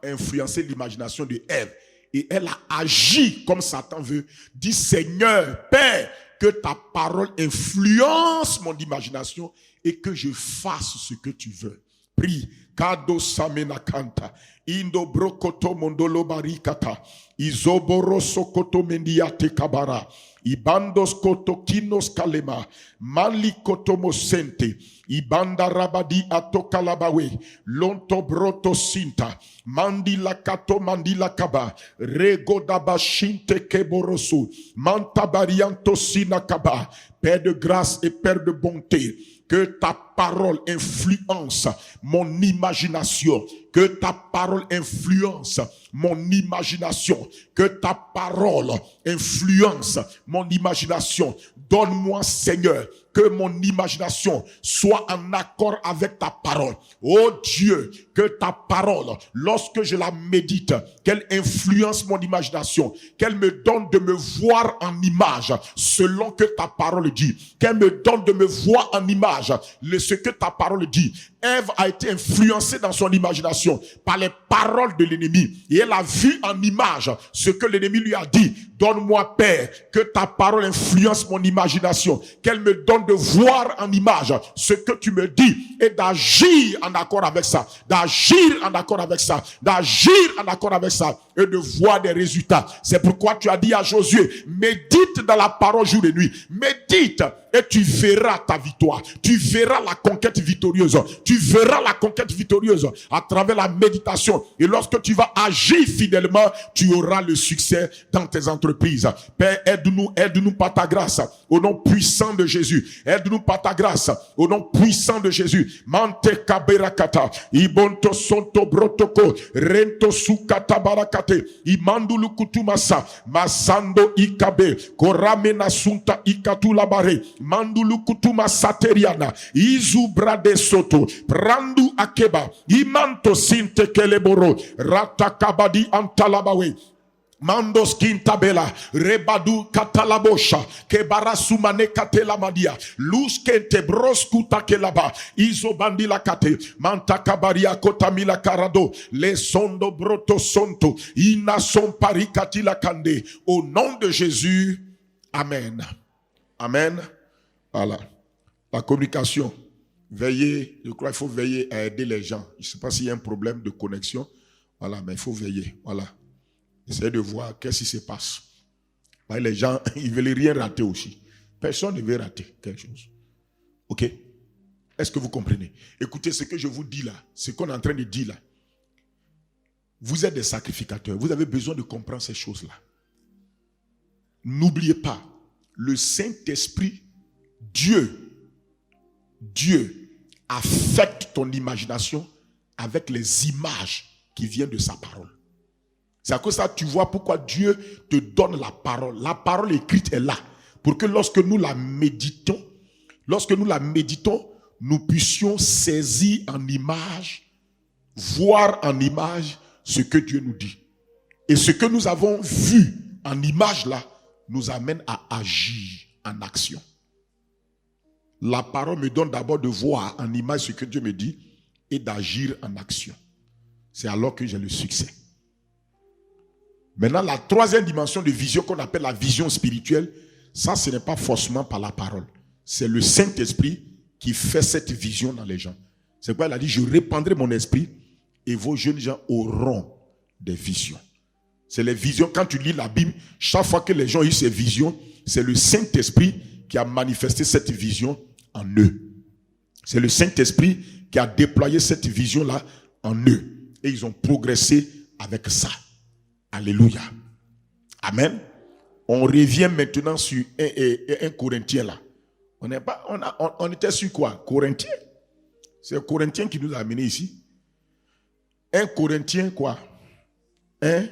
a influencé l'imagination de Ève. Et elle a agi comme Satan veut. Dis Seigneur, Père, que ta parole influence mon imagination et que je fasse ce que tu veux. Prie. Kado samena kanta. Indo brokoto mondolo barikata. Izoboro sokoto mendiate kabara. Ibandos koto kinos kalema. Mali koto mosente. Ibanda rabadi atoka labawe. Lonto broto sinta. Mandila kato mandila kaba. Rego daba shinte keborosu. Manta barianto sina kaba. Père de grâce et Père de bonté. Que ta parole influence mon imagination. Que ta parole influence mon imagination. Que ta parole influence mon imagination. Donne-moi, Seigneur, que mon imagination soit en accord avec ta parole. Oh Dieu, que ta parole, lorsque je la médite, qu'elle influence mon imagination. Qu'elle me donne de me voir en image, selon que ta parole dit. Qu'elle me donne de me voir en image, ce que ta parole dit. Ève a été influencée dans son imagination par les paroles de l'ennemi. Et elle a vu en image ce que l'ennemi lui a dit. Donne-moi, Père, que ta parole influence mon imagination. Qu'elle me donne de voir en image ce que tu me dis et d'agir en accord avec ça. D'agir en accord avec ça. D'agir en accord avec ça. Et de voir des résultats. C'est pourquoi tu as dit à Josué, médite dans la parole jour et nuit. Médite et tu verras ta victoire. Tu verras la conquête victorieuse. Tu verras la conquête victorieuse à travers la méditation. Et lorsque tu vas agir fidèlement, tu auras le succès dans tes entreprises. Père, aide-nous par ta grâce. Au nom puissant de Jésus. Aide-nous par ta grâce. Au nom puissant de Jésus. Mante kaberakata. Ibonto sonto brotoko. Rento sukata barakate. Imandulu kutumasa. Masando ikabe. Koramena sunta ikatu labare. Mandulu kutuma sateriana. Izu brade soto. Prandu akeba. Imanto sinte keleboro. Ratakabadi antalabawe. Mandos kintabela, rebadu katalabosha, kebarasumane katelamadia, luz kente broskuta kelaba, isobandila kate, mantakabaria kotamila karado, le sondo broto sonto, ina son parikatila kande. Au nom de Jésus, amen. Amen. Voilà. La communication. Veillez, je crois qu'il faut veiller à aider les gens. Je ne sais pas s'il y a un problème de connexion. Voilà, mais il faut veiller. Voilà. Essayez de voir qu'est-ce qui se passe. Les gens, ils ne veulent rien rater aussi. Personne ne veut rater quelque chose. Ok? Est-ce que vous comprenez? Écoutez ce que je vous dis là, ce qu'on est en train de dire là. Vous êtes des sacrificateurs. Vous avez besoin de comprendre ces choses-là. N'oubliez pas, le Saint-Esprit Dieu affecte ton imagination avec les images qui viennent de sa parole. C'est à cause de ça que tu vois pourquoi Dieu te donne la parole. La parole écrite est là. Pour que lorsque nous la méditons, nous puissions saisir en image, voir en image ce que Dieu nous dit. Et ce que nous avons vu en image là, nous amène à agir en action. La parole me donne d'abord de voir en image ce que Dieu me dit et d'agir en action. C'est alors que j'ai le succès. Maintenant, la troisième dimension de vision qu'on appelle la vision spirituelle, ça, ce n'est pas forcément par la parole. C'est le Saint-Esprit qui fait cette vision dans les gens. C'est pourquoi il a dit, je répandrai mon esprit et vos jeunes gens auront des visions. C'est les visions. Quand tu lis la Bible, chaque fois que les gens ont eu ces visions, c'est le Saint-Esprit qui a manifesté cette vision en eux. C'est le Saint-Esprit qui a déployé cette vision-là en eux. Et ils ont progressé avec ça. Alléluia. Amen. On revient maintenant sur un Corinthien là. On était sur quoi? Corinthien. C'est Corinthien qui nous a amenés ici. Un Corinthien quoi? 1,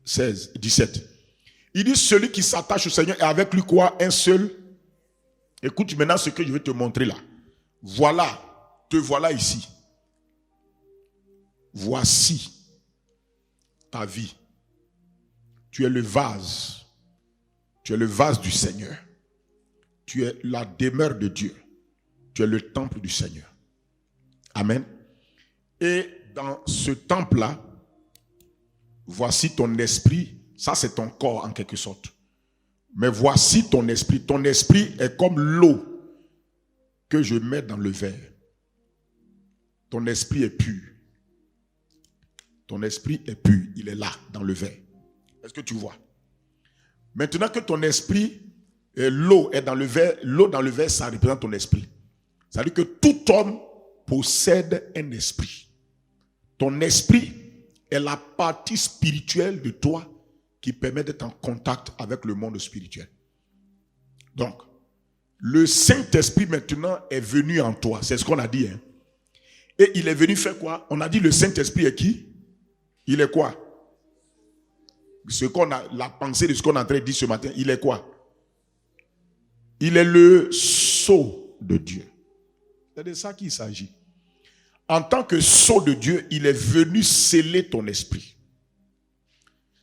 16, 17. Il dit celui qui s'attache au Seigneur est avec lui quoi? Un seul. Écoute maintenant ce que je vais te montrer là. Voilà, te voilà ici. Voici ta vie. Tu es le vase. Tu es le vase du Seigneur. Tu es la demeure de Dieu. Tu es le temple du Seigneur. Amen. Et dans ce temple-là, voici ton esprit. Ça, c'est ton corps en quelque sorte. Mais voici ton esprit. Ton esprit est comme l'eau que je mets dans le verre. Ton esprit est pur. Ton esprit est pur. Il est là, dans le verre. Est-ce que tu vois? Maintenant que ton esprit, l'eau est dans le verre, l'eau dans le verre, ça représente ton esprit. Ça veut dire que tout homme possède un esprit. Ton esprit est la partie spirituelle de toi qui permet d'être en contact avec le monde spirituel. Donc, le Saint-Esprit maintenant est venu en toi. C'est ce qu'on a dit. Hein? Et il est venu faire quoi? On a dit le Saint-Esprit est qui? Il est quoi? La pensée de ce qu'on est en train de dire ce matin, il est quoi? Il est le sceau de Dieu. C'est de ça qu'il s'agit. En tant que sceau de Dieu, il est venu sceller ton esprit.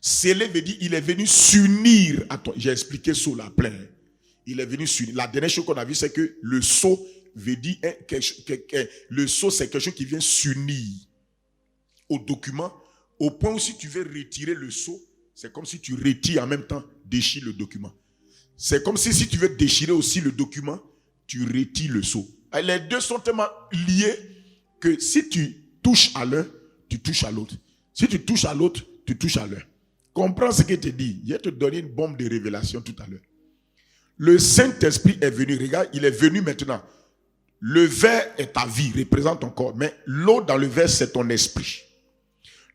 Sceller veut dire, il est venu s'unir à toi. J'ai expliqué sceau là plein. Il est venu s'unir. La dernière chose qu'on a vu, c'est que le sceau veut dire, le sceau c'est quelque chose qui vient s'unir au document, au point où si tu veux retirer le sceau, c'est comme si tu retires en même temps, déchires le document. C'est comme si tu veux déchirer aussi le document, tu retires le sceau. Les deux sont tellement liés que si tu touches à l'un, tu touches à l'autre. Si tu touches à l'autre, tu touches à l'un. Comprends ce que je te dis. Je vais te donner une bombe de révélation tout à l'heure. Le Saint-Esprit est venu. Regarde, il est venu maintenant. Le verre est ta vie, représente ton corps. Mais l'eau dans le verre, c'est ton esprit.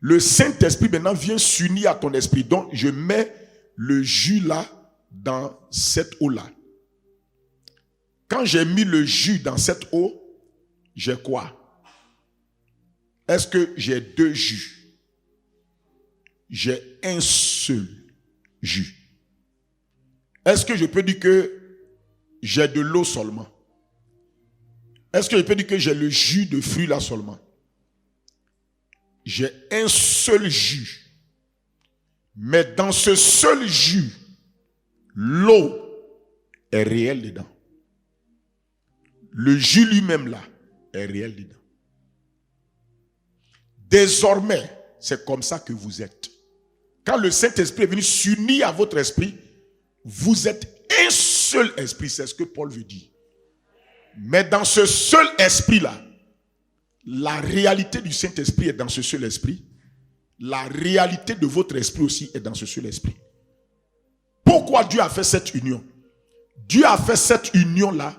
Le Saint-Esprit maintenant vient s'unir à ton esprit. Donc, je mets le jus là dans cette eau-là. Quand j'ai mis le jus dans cette eau, j'ai quoi? Est-ce que j'ai deux jus? J'ai un seul jus. Est-ce que je peux dire que j'ai de l'eau seulement? Est-ce que je peux dire que j'ai le jus de fruits là seulement? J'ai un seul jus. Mais dans ce seul jus, l'eau est réelle dedans. Le jus lui-même là est réel dedans. Désormais, c'est comme ça que vous êtes. Quand le Saint-Esprit est venu s'unir à votre esprit, vous êtes un seul esprit. C'est ce que Paul veut dire. Mais dans ce seul esprit-là, la réalité du Saint-Esprit est dans ce seul esprit. La réalité de votre esprit aussi est dans ce seul esprit. Pourquoi Dieu a fait cette union? Dieu a fait cette union-là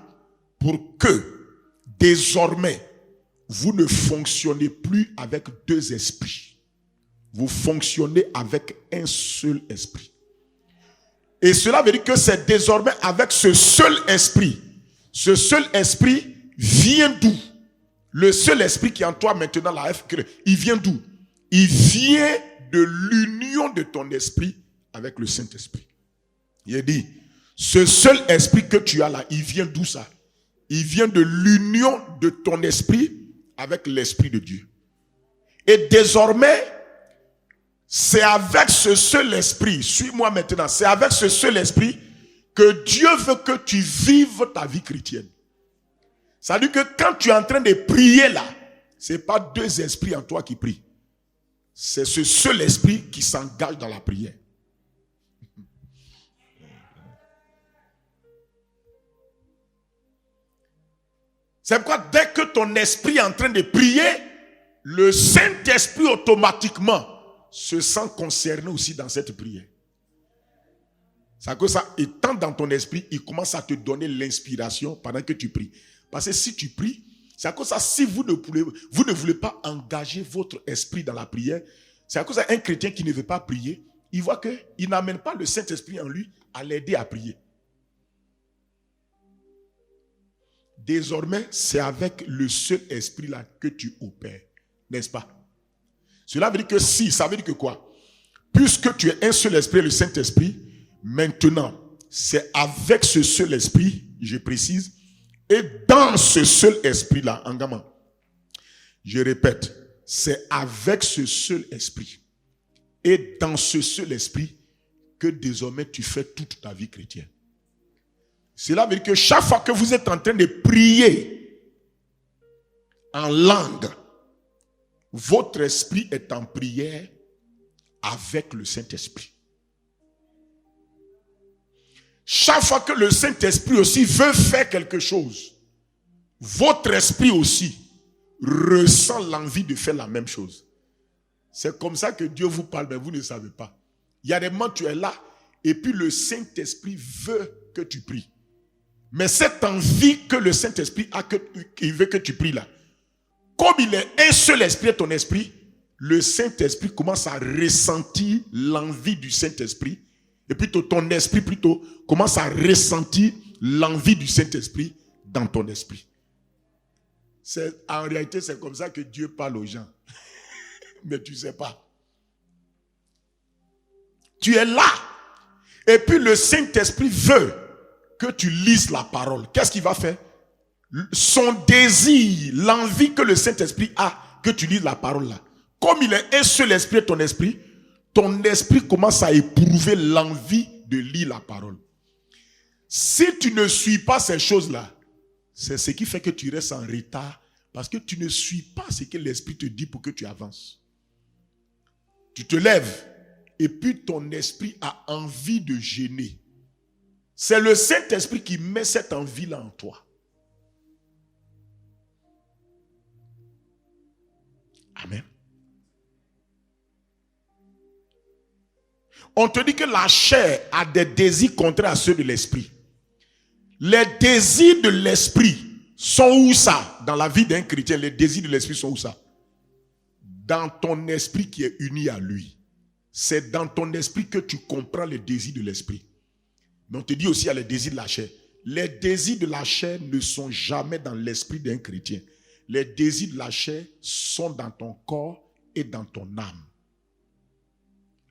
pour que, désormais, vous ne fonctionnez plus avec deux esprits. Vous fonctionnez avec un seul esprit. Et cela veut dire que c'est désormais avec ce seul esprit. Ce seul esprit vient d'où? Le seul esprit qui est en toi maintenant, il vient d'où? Il vient de l'union de ton esprit avec le Saint-Esprit. Il a dit, ce seul esprit que tu as là, il vient d'où ça? Il vient de l'union de ton esprit avec l'Esprit de Dieu. Et désormais, c'est avec ce seul esprit, suis-moi maintenant, c'est avec ce seul esprit que Dieu veut que tu vives ta vie chrétienne. Ça veut dire que quand tu es en train de prier là, ce n'est pas deux esprits en toi qui prient. C'est ce seul esprit qui s'engage dans la prière. C'est pourquoi dès que ton esprit est en train de prier, le Saint-Esprit automatiquement se sent concerné aussi dans cette prière. C'est que ça, étant dans ton esprit, il commence à te donner l'inspiration pendant que tu pries. Parce que si tu pries, c'est à cause de ça, si vous ne voulez pas engager votre esprit dans la prière, c'est à cause d'un chrétien qui ne veut pas prier, il voit qu'il n'amène pas le Saint-Esprit en lui à l'aider à prier. Désormais, c'est avec le seul esprit là que tu opères, n'est-ce pas? Cela veut dire que ça veut dire que quoi? Puisque tu es un seul esprit, le Saint-Esprit, maintenant, c'est avec ce seul esprit, je précise, et dans ce seul esprit-là, en gamin, je répète, c'est avec ce seul esprit et dans ce seul esprit que désormais tu fais toute ta vie chrétienne. Cela veut dire que chaque fois que vous êtes en train de prier en langue, votre esprit est en prière avec le Saint-Esprit. Chaque fois que le Saint-Esprit aussi veut faire quelque chose, votre esprit aussi ressent l'envie de faire la même chose. C'est comme ça que Dieu vous parle, mais vous ne savez pas. Il y a des moments où tu es là, et puis le Saint-Esprit veut que tu pries. Mais cette envie que le Saint-Esprit a, qu'il veut que tu pries là, comme il est un seul esprit, ton esprit, le Saint-Esprit commence à ressentir l'envie du Saint-Esprit. Et puis ton esprit plutôt commence à ressentir l'envie du Saint-Esprit dans ton esprit. En réalité, c'est comme ça que Dieu parle aux gens. Mais tu ne sais pas. Tu es là. Et puis le Saint-Esprit veut que tu lises la parole. Qu'est-ce qu'il va faire? Son désir, l'envie que le Saint-Esprit a, que tu lises la parole là. Comme il est un seul esprit, ton esprit commence à éprouver l'envie de lire la parole. Si tu ne suis pas ces choses-là, c'est ce qui fait que tu restes en retard parce que tu ne suis pas ce que l'esprit te dit pour que tu avances. Tu te lèves et puis ton esprit a envie de gêner. C'est le Saint-Esprit qui met cette envie-là en toi. Amen. On te dit que la chair a des désirs contraires à ceux de l'esprit. Les désirs de l'esprit sont où ça? Dans la vie d'un chrétien, les désirs de l'esprit sont où ça? Dans ton esprit qui est uni à lui. C'est dans ton esprit que tu comprends les désirs de l'esprit. Mais on te dit aussi il y a les désirs de la chair. Les désirs de la chair ne sont jamais dans l'esprit d'un chrétien. Les désirs de la chair sont dans ton corps et dans ton âme.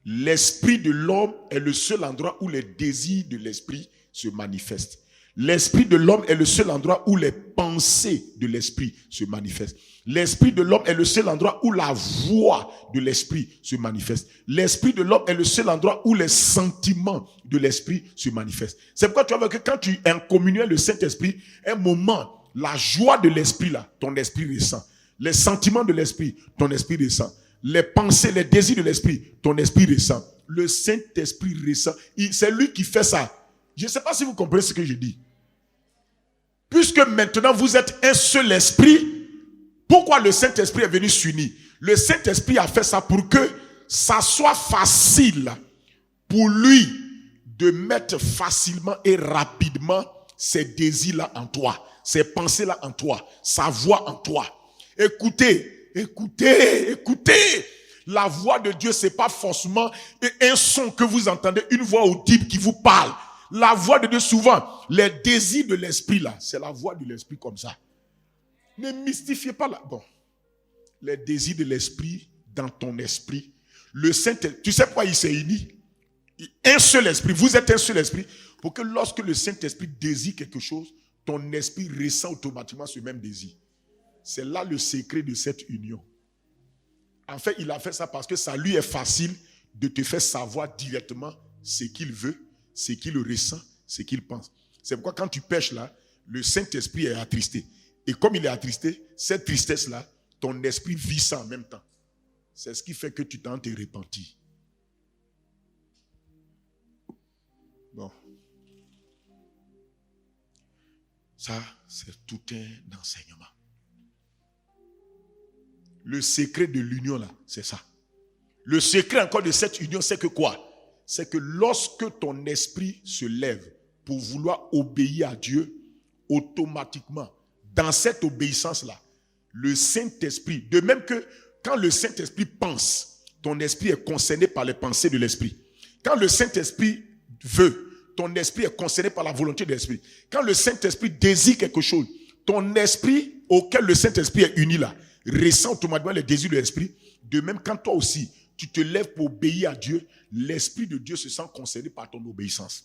L'esprit de l'homme est le seul endroit où les désirs de l'esprit se manifestent. L'esprit de l'homme est le seul endroit où les pensées de l'esprit se manifestent. L'esprit de l'homme est le seul endroit où la voix de l'esprit se manifeste. L'esprit de l'homme est le seul endroit où les sentiments de l'esprit se manifestent. C'est pourquoi tu vois que quand tu es en communion avec le Saint-Esprit, un moment, la joie de l'esprit là, ton esprit ressent. Les sentiments de l'esprit, ton esprit ressent. Les pensées, les désirs de l'esprit, ton esprit ressent. Le Saint-Esprit ressent. C'est lui qui fait ça. Je ne sais pas si vous comprenez ce que je dis. Puisque maintenant vous êtes un seul esprit, pourquoi le Saint-Esprit est venu s'unir? Le Saint-Esprit a fait ça pour que ça soit facile pour lui de mettre facilement et rapidement ses désirs-là en toi, ses pensées-là en toi, sa voix en toi. Écoutez. La voix de Dieu, c'est pas forcément un son que vous entendez, une voix audible qui vous parle. La voix de Dieu, souvent, les désirs de l'esprit, là, c'est la voix de l'esprit comme ça. Ne mystifiez pas là. Bon, les désirs de l'esprit dans ton esprit. Le Saint-Esprit, tu sais pourquoi il s'est uni? Un seul esprit, vous êtes un seul esprit, pour que lorsque le Saint-Esprit désire quelque chose, ton esprit ressent automatiquement ce même désir. C'est là le secret de cette union. En fait, il a fait ça parce que ça lui est facile de te faire savoir directement ce qu'il veut, ce qu'il ressent, ce qu'il pense. C'est pourquoi quand tu pêches là, le Saint-Esprit est attristé. Et comme il est attristé, cette tristesse-là, ton esprit vit ça en même temps. C'est ce qui fait que tu t'en te repentis. Bon. Ça, c'est tout un enseignement. Le secret de l'union là, c'est ça. Le secret encore de cette union, c'est que quoi? C'est que lorsque ton esprit se lève pour vouloir obéir à Dieu, automatiquement, dans cette obéissance-là, le Saint-Esprit, de même que quand le Saint-Esprit pense, ton esprit est concerné par les pensées de l'esprit. Quand le Saint-Esprit veut, ton esprit est concerné par la volonté de l'esprit. Quand le Saint-Esprit désire quelque chose, ton esprit auquel le Saint-Esprit est uni là, ressent automatiquement les désirs de l'esprit. De même, quand toi aussi, tu te lèves pour obéir à Dieu, l'Esprit de Dieu se sent concerné par ton obéissance.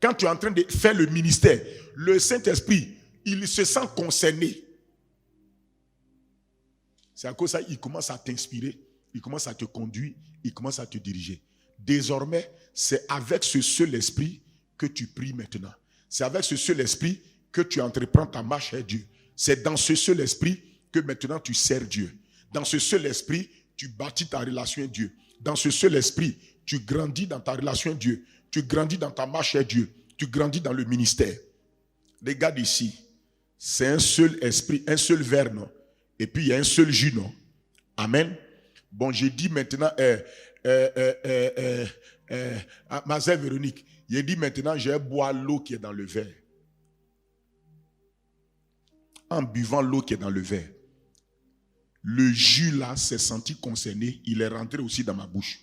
Quand tu es en train de faire le ministère, le Saint-Esprit, il se sent concerné. C'est à cause de ça qu'il commence à t'inspirer, il commence à te conduire, il commence à te diriger. Désormais, c'est avec ce seul esprit que tu pries maintenant. C'est avec ce seul esprit que tu entreprends ta marche avec Dieu. C'est dans ce seul esprit que maintenant tu sers Dieu. Dans ce seul esprit, tu bâtis ta relation avec Dieu. Dans ce seul esprit, tu grandis dans ta relation avec Dieu. Tu grandis dans ta marche avec Dieu. Tu grandis dans le ministère. Regarde ici. C'est un seul esprit, un seul verre, non? Et puis il y a un seul jus, non? Amen. Bon, j'ai dit maintenant, ma sœur Véronique, j'ai dit maintenant, je vais boire l'eau qui est dans le verre. En buvant l'eau qui est dans le verre, le jus là s'est senti concerné, il est rentré aussi dans ma bouche.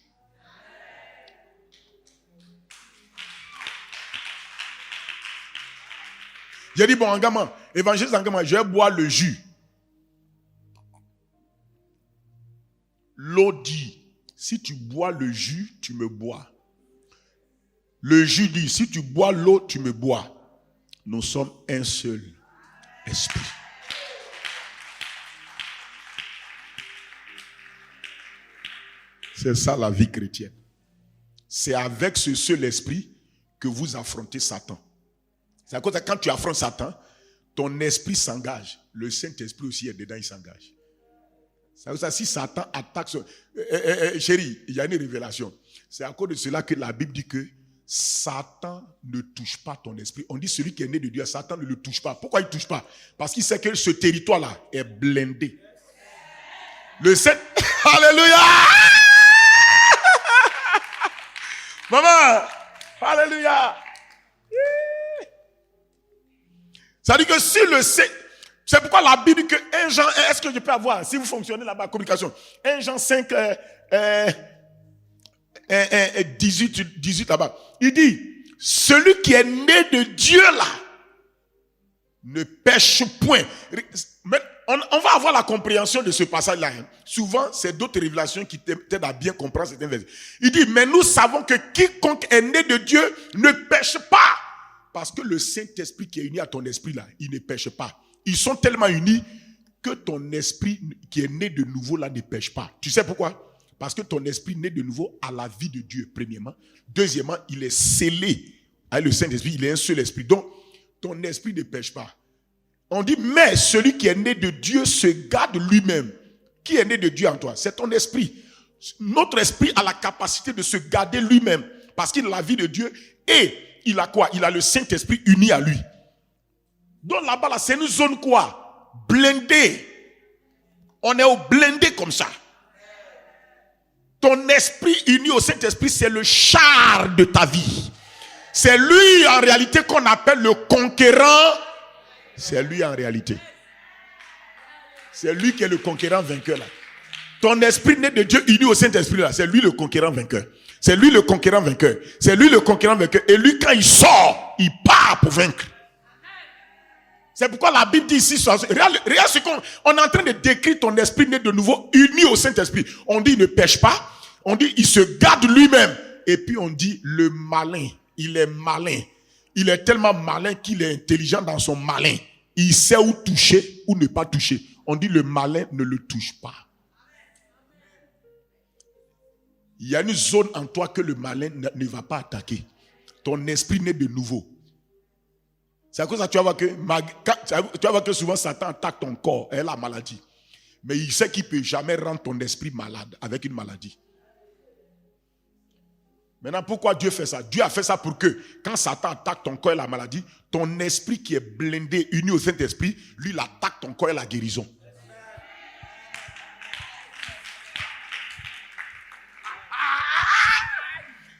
J'ai dit, bon, Angama, évangéliste Angama, je vais boire le jus. L'eau dit, si tu bois le jus, tu me bois. Le jus dit, si tu bois l'eau, tu me bois. Nous sommes un seul esprit. C'est ça la vie chrétienne. C'est avec ce seul esprit que vous affrontez Satan. C'est à cause de quand tu affrontes Satan, ton esprit s'engage. Le Saint-Esprit aussi est dedans, il s'engage. C'est à cause de ça, si Satan attaque... chérie, il y a une révélation. C'est à cause de cela que la Bible dit que Satan ne touche pas ton esprit. On dit celui qui est né de Dieu, Satan ne le touche pas. Pourquoi il ne touche pas? Parce qu'il sait que ce territoire-là est blindé. Le Saint... Alléluia! Maman! Alléluia! Ça dit que si le Saint... C'est pourquoi la Bible dit que 1 Jean... Est-ce que je peux avoir, si vous fonctionnez là-bas, communication, 1 Jean 5, 18 là-bas. Il dit, celui qui est né de Dieu là, ne pêche point. Mais on va avoir la compréhension de ce passage-là. Souvent, c'est d'autres révélations qui t'aident à bien comprendre certains versets. Il dit, mais nous savons que quiconque est né de Dieu ne pêche pas. Parce que le Saint-Esprit qui est uni à ton esprit là, il ne pêche pas. Ils sont tellement unis que ton esprit qui est né de nouveau là ne pêche pas. Tu sais pourquoi? Parce que ton esprit né de nouveau à la vie de Dieu, premièrement. Deuxièmement, il est scellé avec le Saint-Esprit, il est un seul esprit. Donc, ton esprit ne pêche pas. On dit, mais celui qui est né de Dieu se garde lui-même. Qui est né de Dieu en toi? C'est ton esprit. Notre esprit a la capacité de se garder lui-même parce qu'il a la vie de Dieu et il a quoi? Il a le Saint-Esprit uni à lui. Donc là-bas, là, c'est une zone quoi? Blindée. On est au blindé comme ça. Ton esprit uni au Saint-Esprit, c'est le char de ta vie. C'est lui en réalité qu'on appelle le conquérant. C'est lui en réalité. C'est lui qui est le conquérant vainqueur là. Ton esprit né de Dieu uni au Saint-Esprit là, c'est lui le conquérant vainqueur. C'est lui le conquérant vainqueur. C'est lui le conquérant vainqueur. Et lui, quand il sort, il part pour vaincre. C'est pourquoi la Bible dit ici, regarde ce qu'on est en train de décrire ton esprit né de nouveau, uni au Saint-Esprit. On dit il ne pêche pas. On dit il se garde lui-même. Et puis on dit le malin. Il est malin. Il est tellement malin qu'il est intelligent dans son malin. Il sait où toucher ou ne pas toucher. On dit le malin ne le touche pas. Il y a une zone en toi que le malin ne va pas attaquer. Ton esprit né de nouveau. C'est à cause de ça que tu vas voir que souvent Satan attaque ton corps et la maladie. Mais il sait qu'il ne peut jamais rendre ton esprit malade avec une maladie. Maintenant, pourquoi Dieu fait ça? Dieu a fait ça pour que quand Satan attaque ton corps et la maladie, ton esprit qui est blindé, uni au Saint-Esprit, lui, il attaque ton corps et la guérison.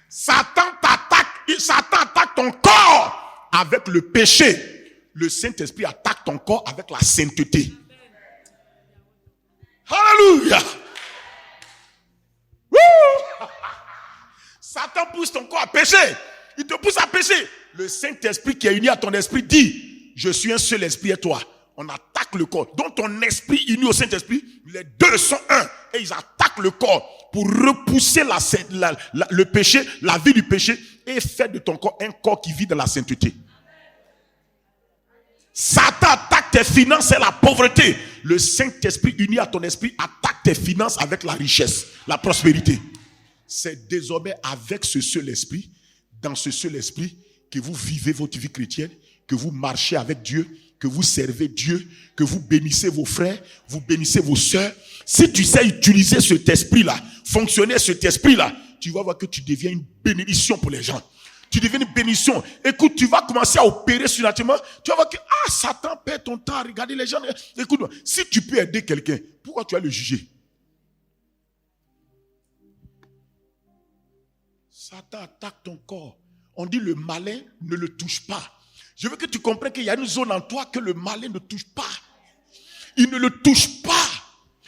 Satan attaque ton corps avec le péché. Le Saint-Esprit attaque ton corps avec la sainteté. Alléluia. Satan pousse ton corps à pécher. Il te pousse à pécher. Le Saint-Esprit qui est uni à ton esprit dit, je suis un seul esprit et toi. On attaque le corps. Donc ton esprit uni au Saint-Esprit, les deux sont un. Et ils attaquent le corps pour repousser le péché, la vie du péché, et faire de ton corps un corps qui vit dans la sainteté. Satan attaque tes finances et la pauvreté. Le Saint-Esprit uni à ton esprit attaque tes finances avec la richesse, la prospérité. C'est désormais avec ce seul esprit, dans ce seul esprit, que vous vivez votre vie chrétienne, que vous marchez avec Dieu, que vous servez Dieu, que vous bénissez vos frères, vous bénissez vos sœurs. Si tu sais utiliser cet esprit-là, fonctionner cet esprit-là, tu vas voir que tu deviens une bénédiction pour les gens. Tu deviens une bénédiction. Écoute, tu vas commencer à opérer sur naturellement. Tu vas voir que, Satan perd ton temps à regarder les gens. Écoute, si tu peux aider quelqu'un, pourquoi tu vas le juger? Satan attaque ton corps. On dit le malin ne le touche pas. Je veux que tu comprennes qu'il y a une zone en toi que le malin ne touche pas. Il ne le touche pas.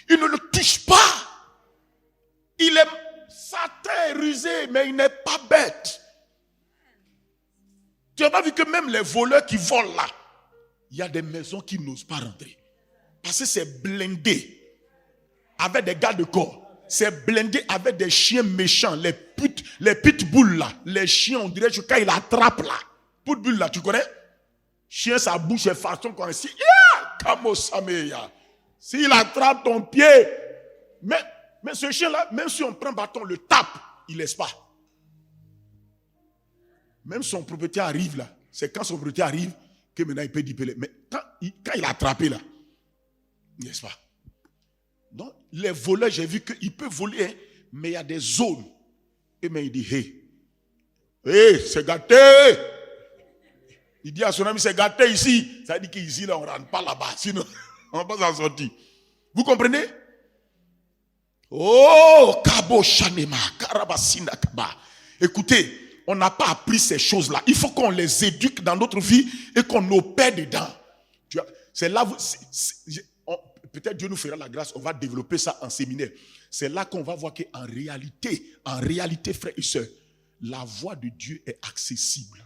Il ne le touche pas. Satan est rusé, mais il n'est pas bête. Tu n'as pas vu que même les voleurs qui volent là, il y a des maisons qui n'osent pas rentrer. Parce que c'est blindé avec des gardes de corps. C'est blindé avec des chiens méchants, les pitbulls là, les chiens, on dirait que quand il attrape là, pitbull là, tu connais? Chien, sa bouche est façon comme si, s'il attrape ton pied, mais ce chien là, même si on prend un bâton, le tape, il laisse pas. Même son propriétaire arrive là, c'est quand son propriétaire arrive que maintenant il peut dire, mais quand il a attrapé là, il laisse pas. Donc, les voleurs, j'ai vu qu'ils peuvent voler, hein, mais il y a des zones. Et bien, il dit, hey, c'est gâté. Il dit à son ami, c'est gâté ici. Ça veut dire qu'ici, là, on ne rentre pas là-bas. Sinon, on ne va pas s'en sortir. Vous comprenez? Oh, Kabo Shanema, Karabasina Kaba. Écoutez, on n'a pas appris ces choses-là. Il faut qu'on les éduque dans notre vie et qu'on opère dedans. C'est là, peut-être Dieu nous fera la grâce, on va développer ça en séminaire. C'est là qu'on va voir qu'en réalité, frères et sœurs, la voix de Dieu est accessible.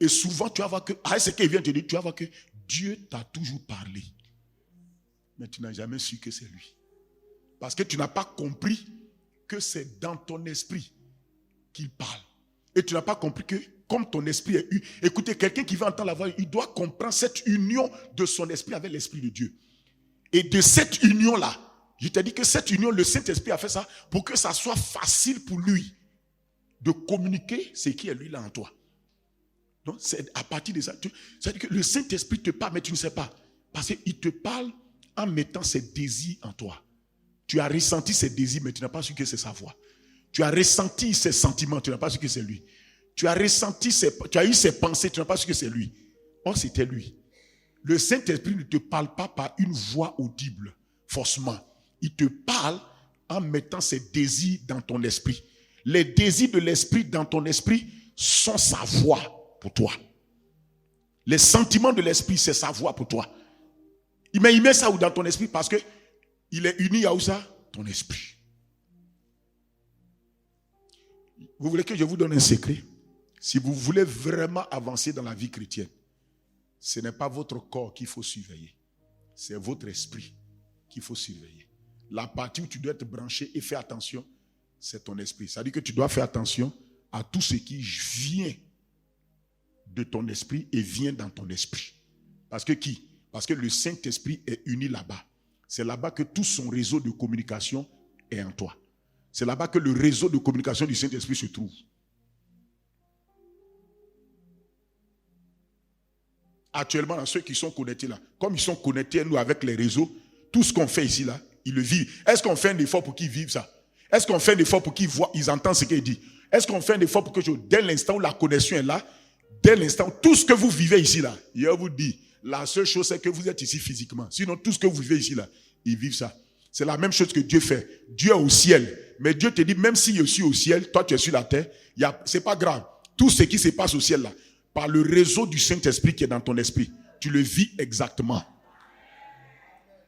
Et souvent, tu vas voir que, ce qu'il vient te dire, tu vas voir que Dieu t'a toujours parlé. Mais tu n'as jamais su que c'est lui. Parce que tu n'as pas compris que c'est dans ton esprit qu'il parle. Et tu n'as pas compris que, comme ton esprit est eu, écoutez, quelqu'un qui va entendre la voix, il doit comprendre cette union de son esprit avec l'esprit de Dieu. Et de cette union-là, je t'ai dit que cette union, le Saint-Esprit a fait ça pour que ça soit facile pour lui de communiquer ce qui est lui là en toi. Donc, c'est à partir de ça. C'est-à-dire que le Saint-Esprit te parle, mais tu ne sais pas. Parce qu'il te parle en mettant ses désirs en toi. Tu as ressenti ses désirs, mais tu n'as pas su que c'est sa voix. Tu as ressenti ses sentiments, tu n'as pas su que c'est lui. Tu as eu ses pensées, tu n'as pas su que c'est lui. Or, c'était lui. Le Saint-Esprit ne te parle pas par une voix audible, forcément. Il te parle en mettant ses désirs dans ton esprit. Les désirs de l'esprit dans ton esprit sont sa voix pour toi. Les sentiments de l'esprit, c'est sa voix pour toi. Mais il met ça où dans ton esprit parce que il est uni à où ça? ton esprit. Vous voulez que je vous donne un secret? Si vous voulez vraiment avancer dans la vie chrétienne, ce n'est pas votre corps qu'il faut surveiller. C'est votre esprit qu'il faut surveiller. La partie où tu dois être branché et faire attention, c'est ton esprit. Ça veut dire que tu dois faire attention à tout ce qui vient de ton esprit et vient dans ton esprit. Parce que qui? Parce que le Saint-Esprit est uni là-bas. C'est là-bas que tout son réseau de communication est en toi. C'est là-bas que le réseau de communication du Saint-Esprit se trouve. Actuellement, ceux qui sont connectés là, comme ils sont connectés nous avec les réseaux, tout ce qu'on fait ici là, ils le vivent. Est-ce qu'on fait un effort pour qu'ils vivent ça? Est-ce qu'on fait un effort pour qu'ils voient, ils entendent ce qu'il dit? Est-ce qu'on fait un effort pour que dès l'instant où la connexion est là, dès l'instant, tout ce que vous vivez ici là, je vous dis, la seule chose c'est que vous êtes ici physiquement. Sinon, tout ce que vous vivez ici là, ils vivent ça. C'est la même chose que Dieu fait. Dieu est au ciel. Mais Dieu te dit, même si je suis au ciel, toi tu es sur la terre, c'est pas grave. Tout ce qui se passe au ciel là, par le réseau du Saint-Esprit qui est dans ton esprit, tu le vis exactement.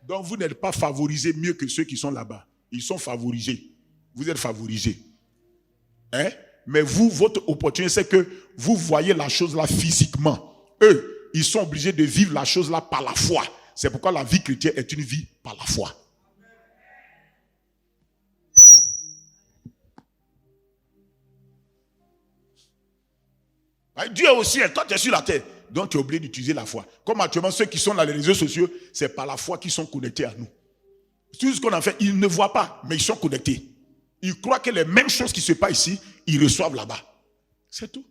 Donc vous n'êtes pas favorisés mieux que ceux qui sont là-bas. Ils sont favorisés. Vous êtes favorisés. Hein? Mais vous, votre opportunité, c'est que vous voyez la chose là physiquement. Eux, ils sont obligés de vivre la chose là par la foi. C'est pourquoi la vie chrétienne est une vie par la foi. Dieu est au ciel, toi tu es sur la terre. Donc tu es obligé d'utiliser la foi. Comme actuellement ceux qui sont dans les réseaux sociaux, c'est par la foi qu'ils sont connectés à nous. Tout ce qu'on a fait, ils ne voient pas, mais ils sont connectés. Ils croient que les mêmes choses qui se passent ici, ils reçoivent là-bas. C'est tout.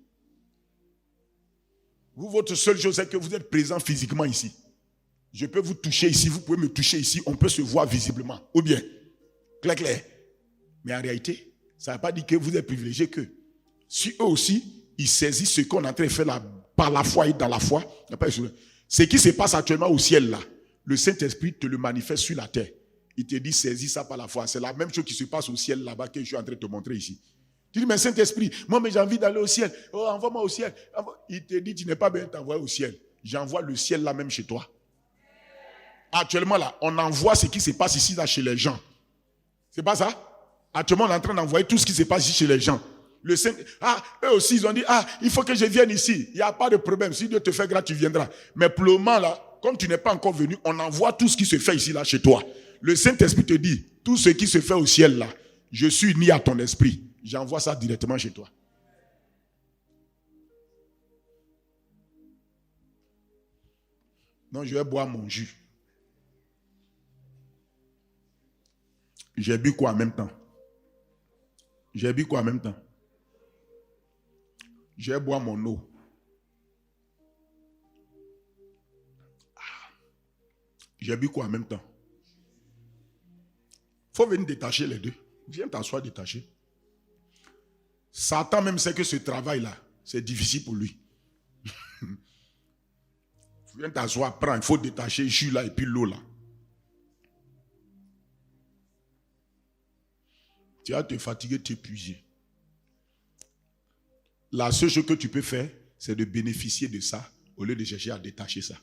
Vous, votre seule chose, c'est que vous êtes présent physiquement ici. Je peux vous toucher ici, vous pouvez me toucher ici, on peut se voir visiblement. Ou bien, clair. Mais en réalité, ça ne veut pas dire que vous êtes privilégié que. Si eux aussi, ils saisissent ce qu'on est en train de faire là, par la foi et dans la foi, ce qui se passe actuellement au ciel là, le Saint-Esprit te le manifeste sur la terre. Il te dit, saisis ça par la foi. C'est la même chose qui se passe au ciel là-bas que je suis en train de te montrer ici. Tu dis, mais Saint-Esprit, moi mais j'ai envie d'aller au ciel. Oh, envoie-moi au ciel. Il te dit, tu n'es pas bien t'envoyer au ciel. J'envoie le ciel là même chez toi. Actuellement là, on envoie ce qui se passe ici là chez les gens. C'est pas ça? Actuellement, on est en train d'envoyer tout ce qui se passe ici chez les gens. Eux aussi, ils ont dit, il faut que je vienne ici. Il n'y a pas de problème. Si Dieu te fait grâce, tu viendras. Mais pour le moment, là, comme tu n'es pas encore venu, on envoie tout ce qui se fait ici, là, chez toi. Le Saint-Esprit te dit, tout ce qui se fait au ciel, là, je suis uni à ton esprit. J'envoie ça directement chez toi. Non, je vais boire mon jus. J'ai bu quoi en même temps? Je vais boire mon eau. J'ai bu quoi en même temps? Il faut venir détacher les deux. Viens t'asseoir détaché. Satan même sait que ce travail-là, c'est difficile pour lui. Viens t'asseoir, prends, il faut détacher le jus là et puis l'eau là. Tu vas te fatiguer, t'épuiser. La seule chose que tu peux faire, c'est de bénéficier de ça au lieu de chercher à détacher ça.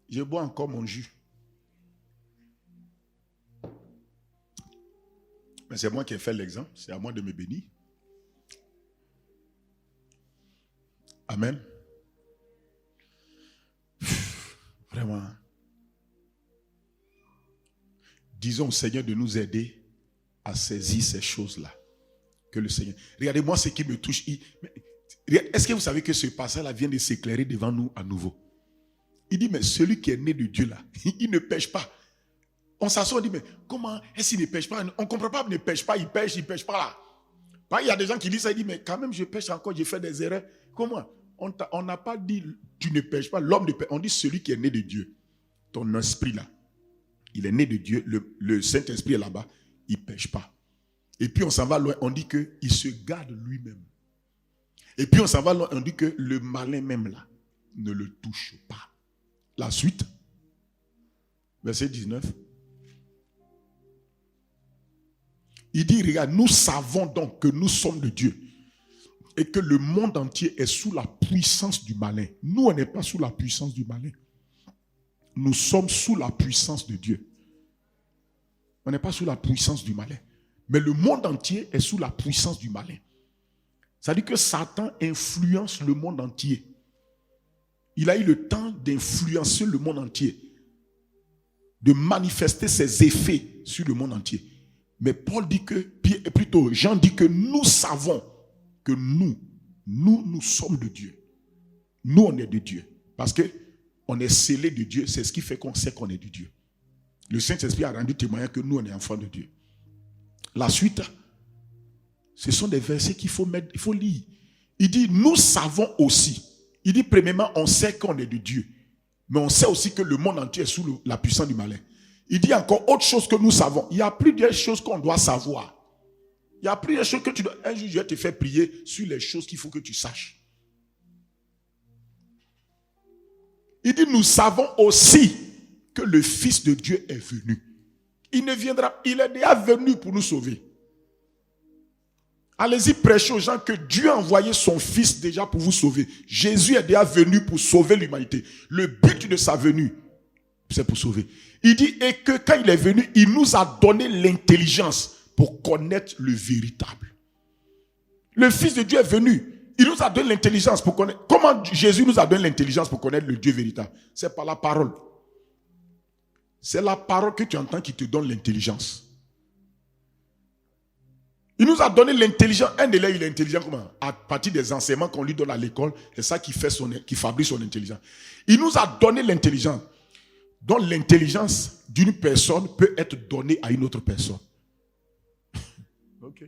Je bois encore mon jus. Mais c'est moi qui ai fait l'exemple. C'est à moi de me bénir. Amen. Vraiment. Disons au Seigneur de nous aider à saisir ces choses-là. Que le Seigneur... Regardez-moi ce qui me touche. Est-ce que vous savez que ce passage-là vient de s'éclairer devant nous à nouveau? Il dit, mais celui qui est né de Dieu là, il ne pêche pas. On s'assoit, on dit, mais comment est-ce qu'il ne pêche pas? On ne comprend pas, il ne pêche pas, il pêche pas là. Il y a des gens qui disent ça, ils disent, mais quand même je pêche encore, j'ai fait des erreurs. Comment? On n'a pas dit, tu ne pêches pas, l'homme ne pêche. On dit, celui qui est né de Dieu. Ton esprit là, il est né de Dieu, le Saint-Esprit est là-bas, il ne pêche pas. Et puis on s'en va loin, on dit qu'il se garde lui-même. Et puis on s'en va loin, on dit que le malin même là, ne le touche pas. La suite, verset 19. Il dit, regarde, nous savons donc que nous sommes de Dieu et que le monde entier est sous la puissance du malin. Nous, on n'est pas sous la puissance du malin. nous sommes sous la puissance de Dieu. On n'est pas sous la puissance du malin. Mais le monde entier est sous la puissance du malin. C'est-à-dire que Satan influence le monde entier. Il a eu le temps d'influencer le monde entier, de manifester ses effets sur le monde entier. Mais Paul dit que, plutôt Jean dit que nous savons que nous sommes de Dieu. Nous, on est de Dieu. Parce qu'on est scellé de Dieu. C'est ce qui fait qu'on sait qu'on est de Dieu. Le Saint-Esprit a rendu témoignage que nous, on est enfants de Dieu. La suite, ce sont des versets qu'il faut mettre, il faut lire. Il dit, nous savons aussi. Il dit, premièrement, on sait qu'on est de Dieu. Mais on sait aussi que le monde entier est sous la puissance du malin. Il dit encore autre chose que nous savons. Il y a plusieurs choses qu'on doit savoir. Il y a plusieurs choses que tu dois... Un jour, je vais te faire prier sur les choses qu'il faut que tu saches. Il dit, nous savons aussi que le Fils de Dieu est venu. Il ne viendra, il est déjà venu pour nous sauver. Allez-y prêcher aux gens que Dieu a envoyé son Fils déjà pour vous sauver. Jésus est déjà venu pour sauver l'humanité. Le but de sa venue, c'est pour sauver. Il dit, et que quand il est venu, il nous a donné l'intelligence pour connaître le véritable. Le Fils de Dieu est venu. Il nous a donné l'intelligence pour connaître. Comment Jésus nous a donné l'intelligence pour connaître le Dieu véritable? C'est par la parole. C'est la parole que tu entends qui te donne l'intelligence. Il nous a donné l'intelligence. Un élève, il est intelligent comment? À partir des enseignements qu'on lui donne à l'école, c'est ça qui fabrique son intelligence. Il nous a donné l'intelligence. Donc l'intelligence d'une personne peut être donnée à une autre personne. Ok.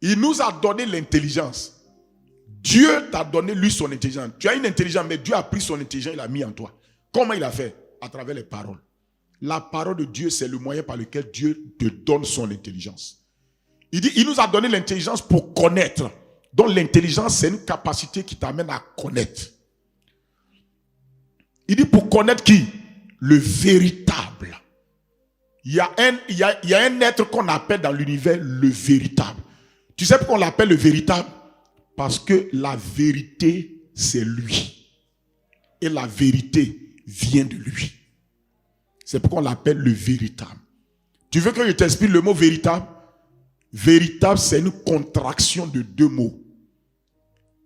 Il nous a donné l'intelligence. Dieu t'a donné lui son intelligence. Tu as une intelligence, mais Dieu a pris son intelligence, il l'a mis en toi. Comment il a fait? À travers les paroles. La parole de Dieu, c'est le moyen par lequel Dieu te donne son intelligence. Il dit, il nous a donné l'intelligence pour connaître. Donc l'intelligence, c'est une capacité qui t'amène à connaître. Il dit pour connaître qui? Le véritable. Il y a un être qu'on appelle dans l'univers le véritable. Tu sais pourquoi on l'appelle le véritable? Parce que la vérité, c'est lui. Et la vérité vient de lui. C'est pourquoi on l'appelle le véritable. Tu veux que je t'explique le mot véritable? Véritable, c'est une contraction de deux mots.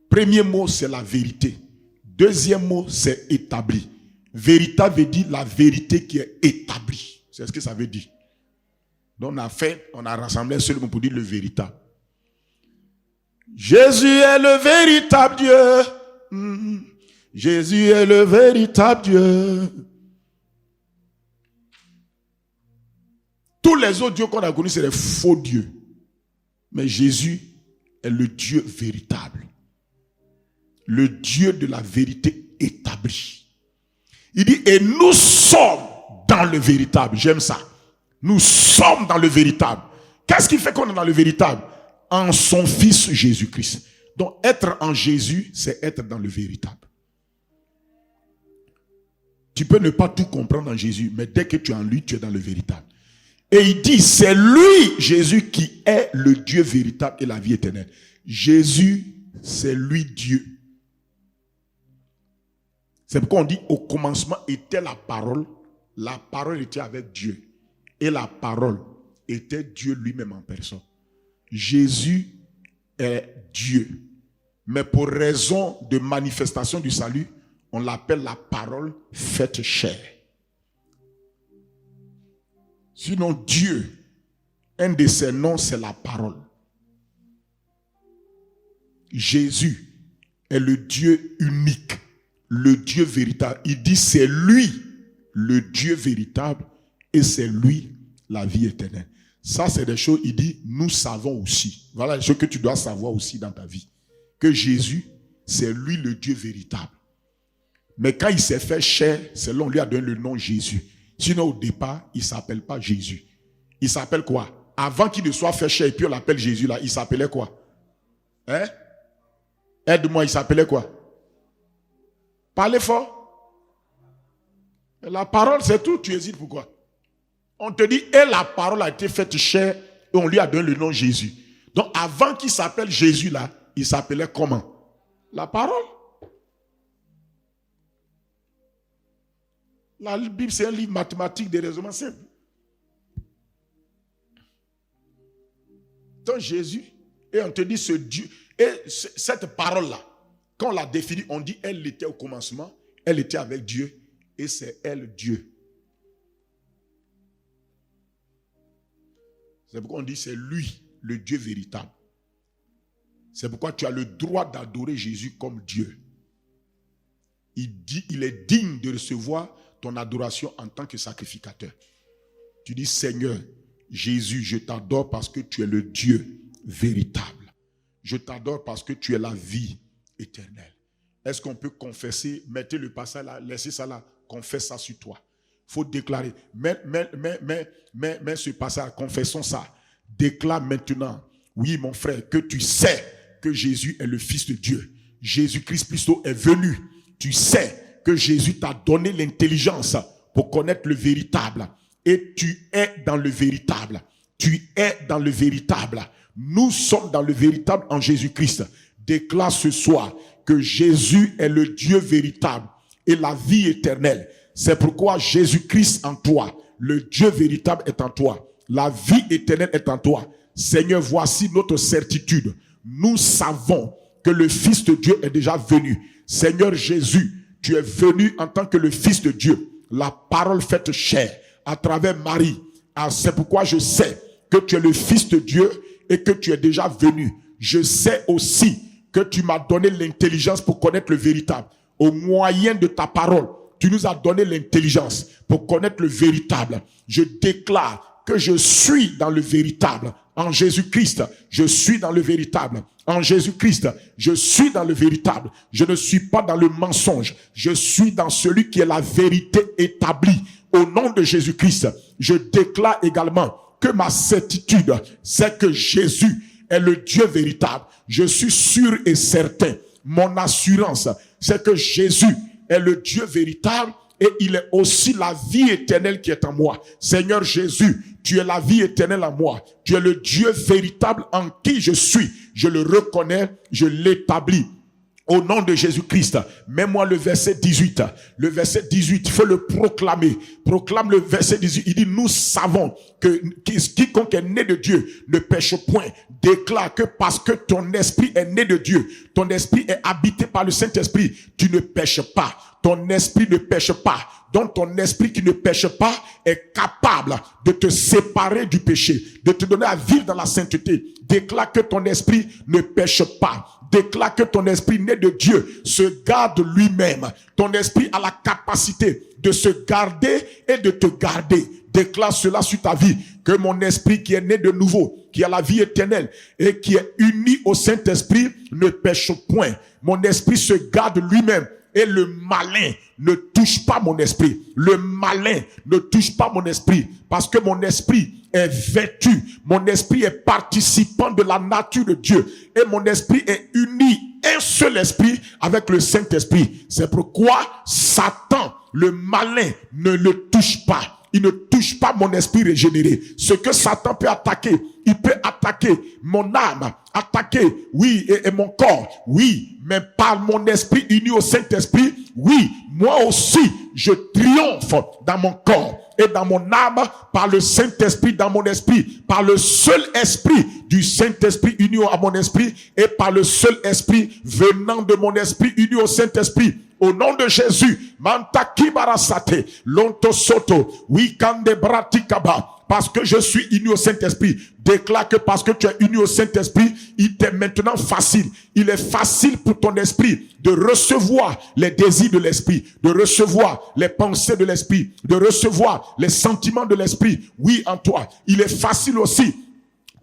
Premier mot, c'est la vérité. Deuxième mot, c'est établi. Véritable veut dire la vérité qui est établie. C'est ce que ça veut dire. Donc on a rassemblé un seul mot pour dire le véritable. Jésus est le véritable Dieu. Jésus est le véritable Dieu. Tous les autres dieux qu'on a connus, c'est des faux dieux. Mais Jésus est le Dieu véritable. Le Dieu de la vérité établie. Il dit, et nous sommes dans le véritable. J'aime ça. Nous sommes dans le véritable. Qu'est-ce qui fait qu'on est dans le véritable? En son Fils Jésus-Christ. Donc être en Jésus, c'est être dans le véritable. Tu peux ne pas tout comprendre en Jésus, mais dès que tu es en lui, tu es dans le véritable. Et il dit, c'est lui, Jésus, qui est le Dieu véritable et la vie éternelle. Jésus, c'est lui Dieu. C'est pourquoi on dit, au commencement était la parole était avec Dieu. Et la parole était Dieu lui-même en personne. Jésus est Dieu. Mais pour raison de manifestation du salut, on l'appelle la parole faite chair. Sinon, Dieu, un de ses noms, c'est la parole. Jésus est le Dieu unique, le Dieu véritable. Il dit, c'est lui, le Dieu véritable, et c'est lui, la vie éternelle. Ça, c'est des choses, il dit, nous savons aussi. Voilà les choses que tu dois savoir aussi dans ta vie. Que Jésus, c'est lui le Dieu véritable. Mais quand il s'est fait chair, c'est là on lui a donné le nom Jésus. Sinon, au départ, il ne s'appelle pas Jésus. Il s'appelle quoi? Avant qu'il ne soit fait chair, et puis on l'appelle Jésus, là, il s'appelait quoi? Hein? Aide-moi, il s'appelait quoi? Parlez fort. La parole, c'est tout. Tu hésites pourquoi? On te dit, et la parole a été faite chair, et on lui a donné le nom Jésus. Donc, avant qu'il s'appelle Jésus, là, il s'appelait comment? La parole. La Bible, c'est un livre mathématique de raisonnement simple. Tant Jésus, et on te dit ce Dieu, et cette parole-là, quand on la définit, on dit elle était au commencement, elle était avec Dieu, et c'est elle Dieu. C'est pourquoi on dit c'est lui, le Dieu véritable. C'est pourquoi tu as le droit d'adorer Jésus comme Dieu. Il est digne de recevoir ton adoration en tant que sacrificateur. Tu dis Seigneur, Jésus, je t'adore parce que tu es le Dieu véritable. Je t'adore parce que tu es la vie éternelle. Est-ce qu'on peut confesser, mettez le passage là, laissez ça là, confesse ça sur toi. Il faut déclarer. Mais ce passage, confessons ça. Déclare maintenant, oui mon frère, que tu sais que Jésus est le Fils de Dieu. Jésus-Christ plutôt est venu. Tu sais que Jésus t'a donné l'intelligence pour connaître le véritable. Et tu es dans le véritable. Tu es dans le véritable. Nous sommes dans le véritable en Jésus-Christ. Déclare ce soir que Jésus est le Dieu véritable et la vie éternelle. C'est pourquoi Jésus-Christ en toi, le Dieu véritable est en toi. La vie éternelle est en toi. Seigneur, voici notre certitude. Nous savons que le Fils de Dieu est déjà venu. Seigneur Jésus, tu es venu en tant que le Fils de Dieu. La parole faite chair à travers Marie. Ah, c'est pourquoi je sais que tu es le Fils de Dieu et que tu es déjà venu. Je sais aussi que tu m'as donné l'intelligence pour connaître le véritable. Au moyen de ta parole, tu nous as donné l'intelligence pour connaître le véritable. Je déclare que je suis dans le véritable. En Jésus-Christ, je suis dans le véritable. En Jésus-Christ, je suis dans le véritable. Je ne suis pas dans le mensonge. Je suis dans celui qui est la vérité établie. Au nom de Jésus-Christ, je déclare également que ma certitude, c'est que Jésus est le Dieu véritable. Je suis sûr et certain. Mon assurance, c'est que Jésus est le Dieu véritable et il est aussi la vie éternelle qui est en moi. Seigneur Jésus, tu es la vie éternelle en moi. Tu es le Dieu véritable en qui je suis. Je le reconnais, je l'établis. Au nom de Jésus-Christ, mets-moi le verset 18. Le verset 18, il faut le proclamer. Proclame le verset 18. Il dit, nous savons que quiconque est né de Dieu ne pêche point. Déclare que parce que ton esprit est né de Dieu, ton esprit est habité par le Saint-Esprit, tu ne pêches pas. Ton esprit ne pêche pas. Donc ton esprit qui ne pêche pas est capable de te séparer du péché, de te donner à vivre dans la sainteté. Déclare que ton esprit ne pêche pas. Déclare que ton esprit né de Dieu se garde lui-même. Ton esprit a la capacité de se garder et de te garder. Déclare cela sur ta vie, que mon esprit qui est né de nouveau, qui a la vie éternelle et qui est uni au Saint-Esprit ne pêche point. Mon esprit se garde lui-même. Et le malin ne touche pas mon esprit. Le malin ne touche pas mon esprit. Parce que mon esprit est vêtu. Mon esprit est participant de la nature de Dieu. Et mon esprit est uni, un seul esprit avec le Saint-Esprit. C'est pourquoi Satan, le malin, ne le touche pas. Il ne touche pas mon esprit régénéré. Ce que Satan peut attaquer, il peut attaquer mon âme, attaquer, oui, et mon corps, oui, mais par mon esprit uni au Saint-Esprit, oui, moi aussi, je triomphe dans mon corps et dans mon âme par le Saint-Esprit dans mon esprit, par le seul esprit du Saint-Esprit uni à mon esprit et par le seul esprit venant de mon esprit uni au Saint-Esprit. Au nom de Jésus, Mantaki Barasate, Lonto Soto, Wikande Bratikaba, parce que je suis uni au Saint-Esprit. Déclare que parce que tu es uni au Saint-Esprit, il t'est maintenant facile. Il est facile pour ton esprit de recevoir les désirs de l'esprit, de recevoir les pensées de l'esprit, de recevoir les sentiments de l'esprit. Oui, en toi. Il est facile aussi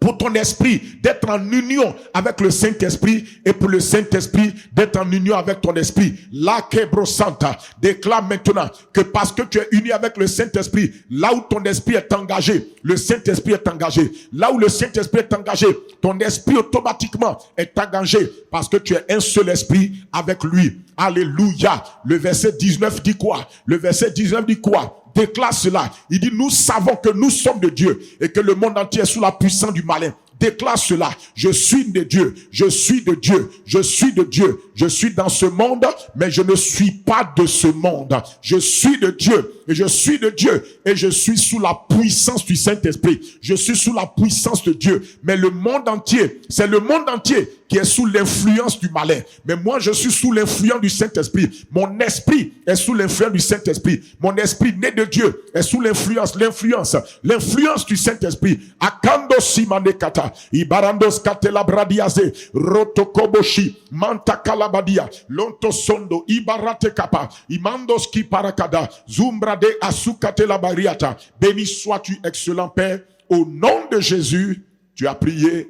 pour ton esprit d'être en union avec le Saint-Esprit et pour le Saint-Esprit d'être en union avec ton esprit. La Kebro Santa déclare maintenant que parce que tu es uni avec le Saint-Esprit, là où ton esprit est engagé, le Saint-Esprit est engagé. Là où le Saint-Esprit est engagé, ton esprit automatiquement est engagé parce que tu es un seul esprit avec lui. Alléluia. Le verset 19 dit quoi? Le verset 19 dit quoi? Déclare cela. Il dit, nous savons que nous sommes de Dieu et que le monde entier est sous la puissance du malin. Déclare cela. Je suis de Dieu. Je suis de Dieu. Je suis de Dieu. Je suis dans ce monde, mais je ne suis pas de ce monde. Je suis de Dieu et je suis de Dieu et je suis sous la puissance du Saint-Esprit. Je suis sous la puissance de Dieu. Mais le monde entier, c'est le monde entier qui est sous l'influence du malin. Mais moi, je suis sous l'influence du Saint-Esprit. Mon esprit est sous l'influence du Saint-Esprit. Mon esprit né de Dieu est sous l'influence du Saint-Esprit. Akando simandekata, ibarandos katela bradiaze, rotokoboshi, mantakalabadia, lonto sondo, ibarate kapa, imandos ki parakada, zumbrade asukatela bariata. Béni sois-tu, excellent Père, au nom de Jésus. Tu as prié,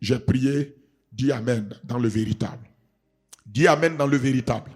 j'ai prié. Dis Amen dans le véritable. Dis Amen dans le véritable.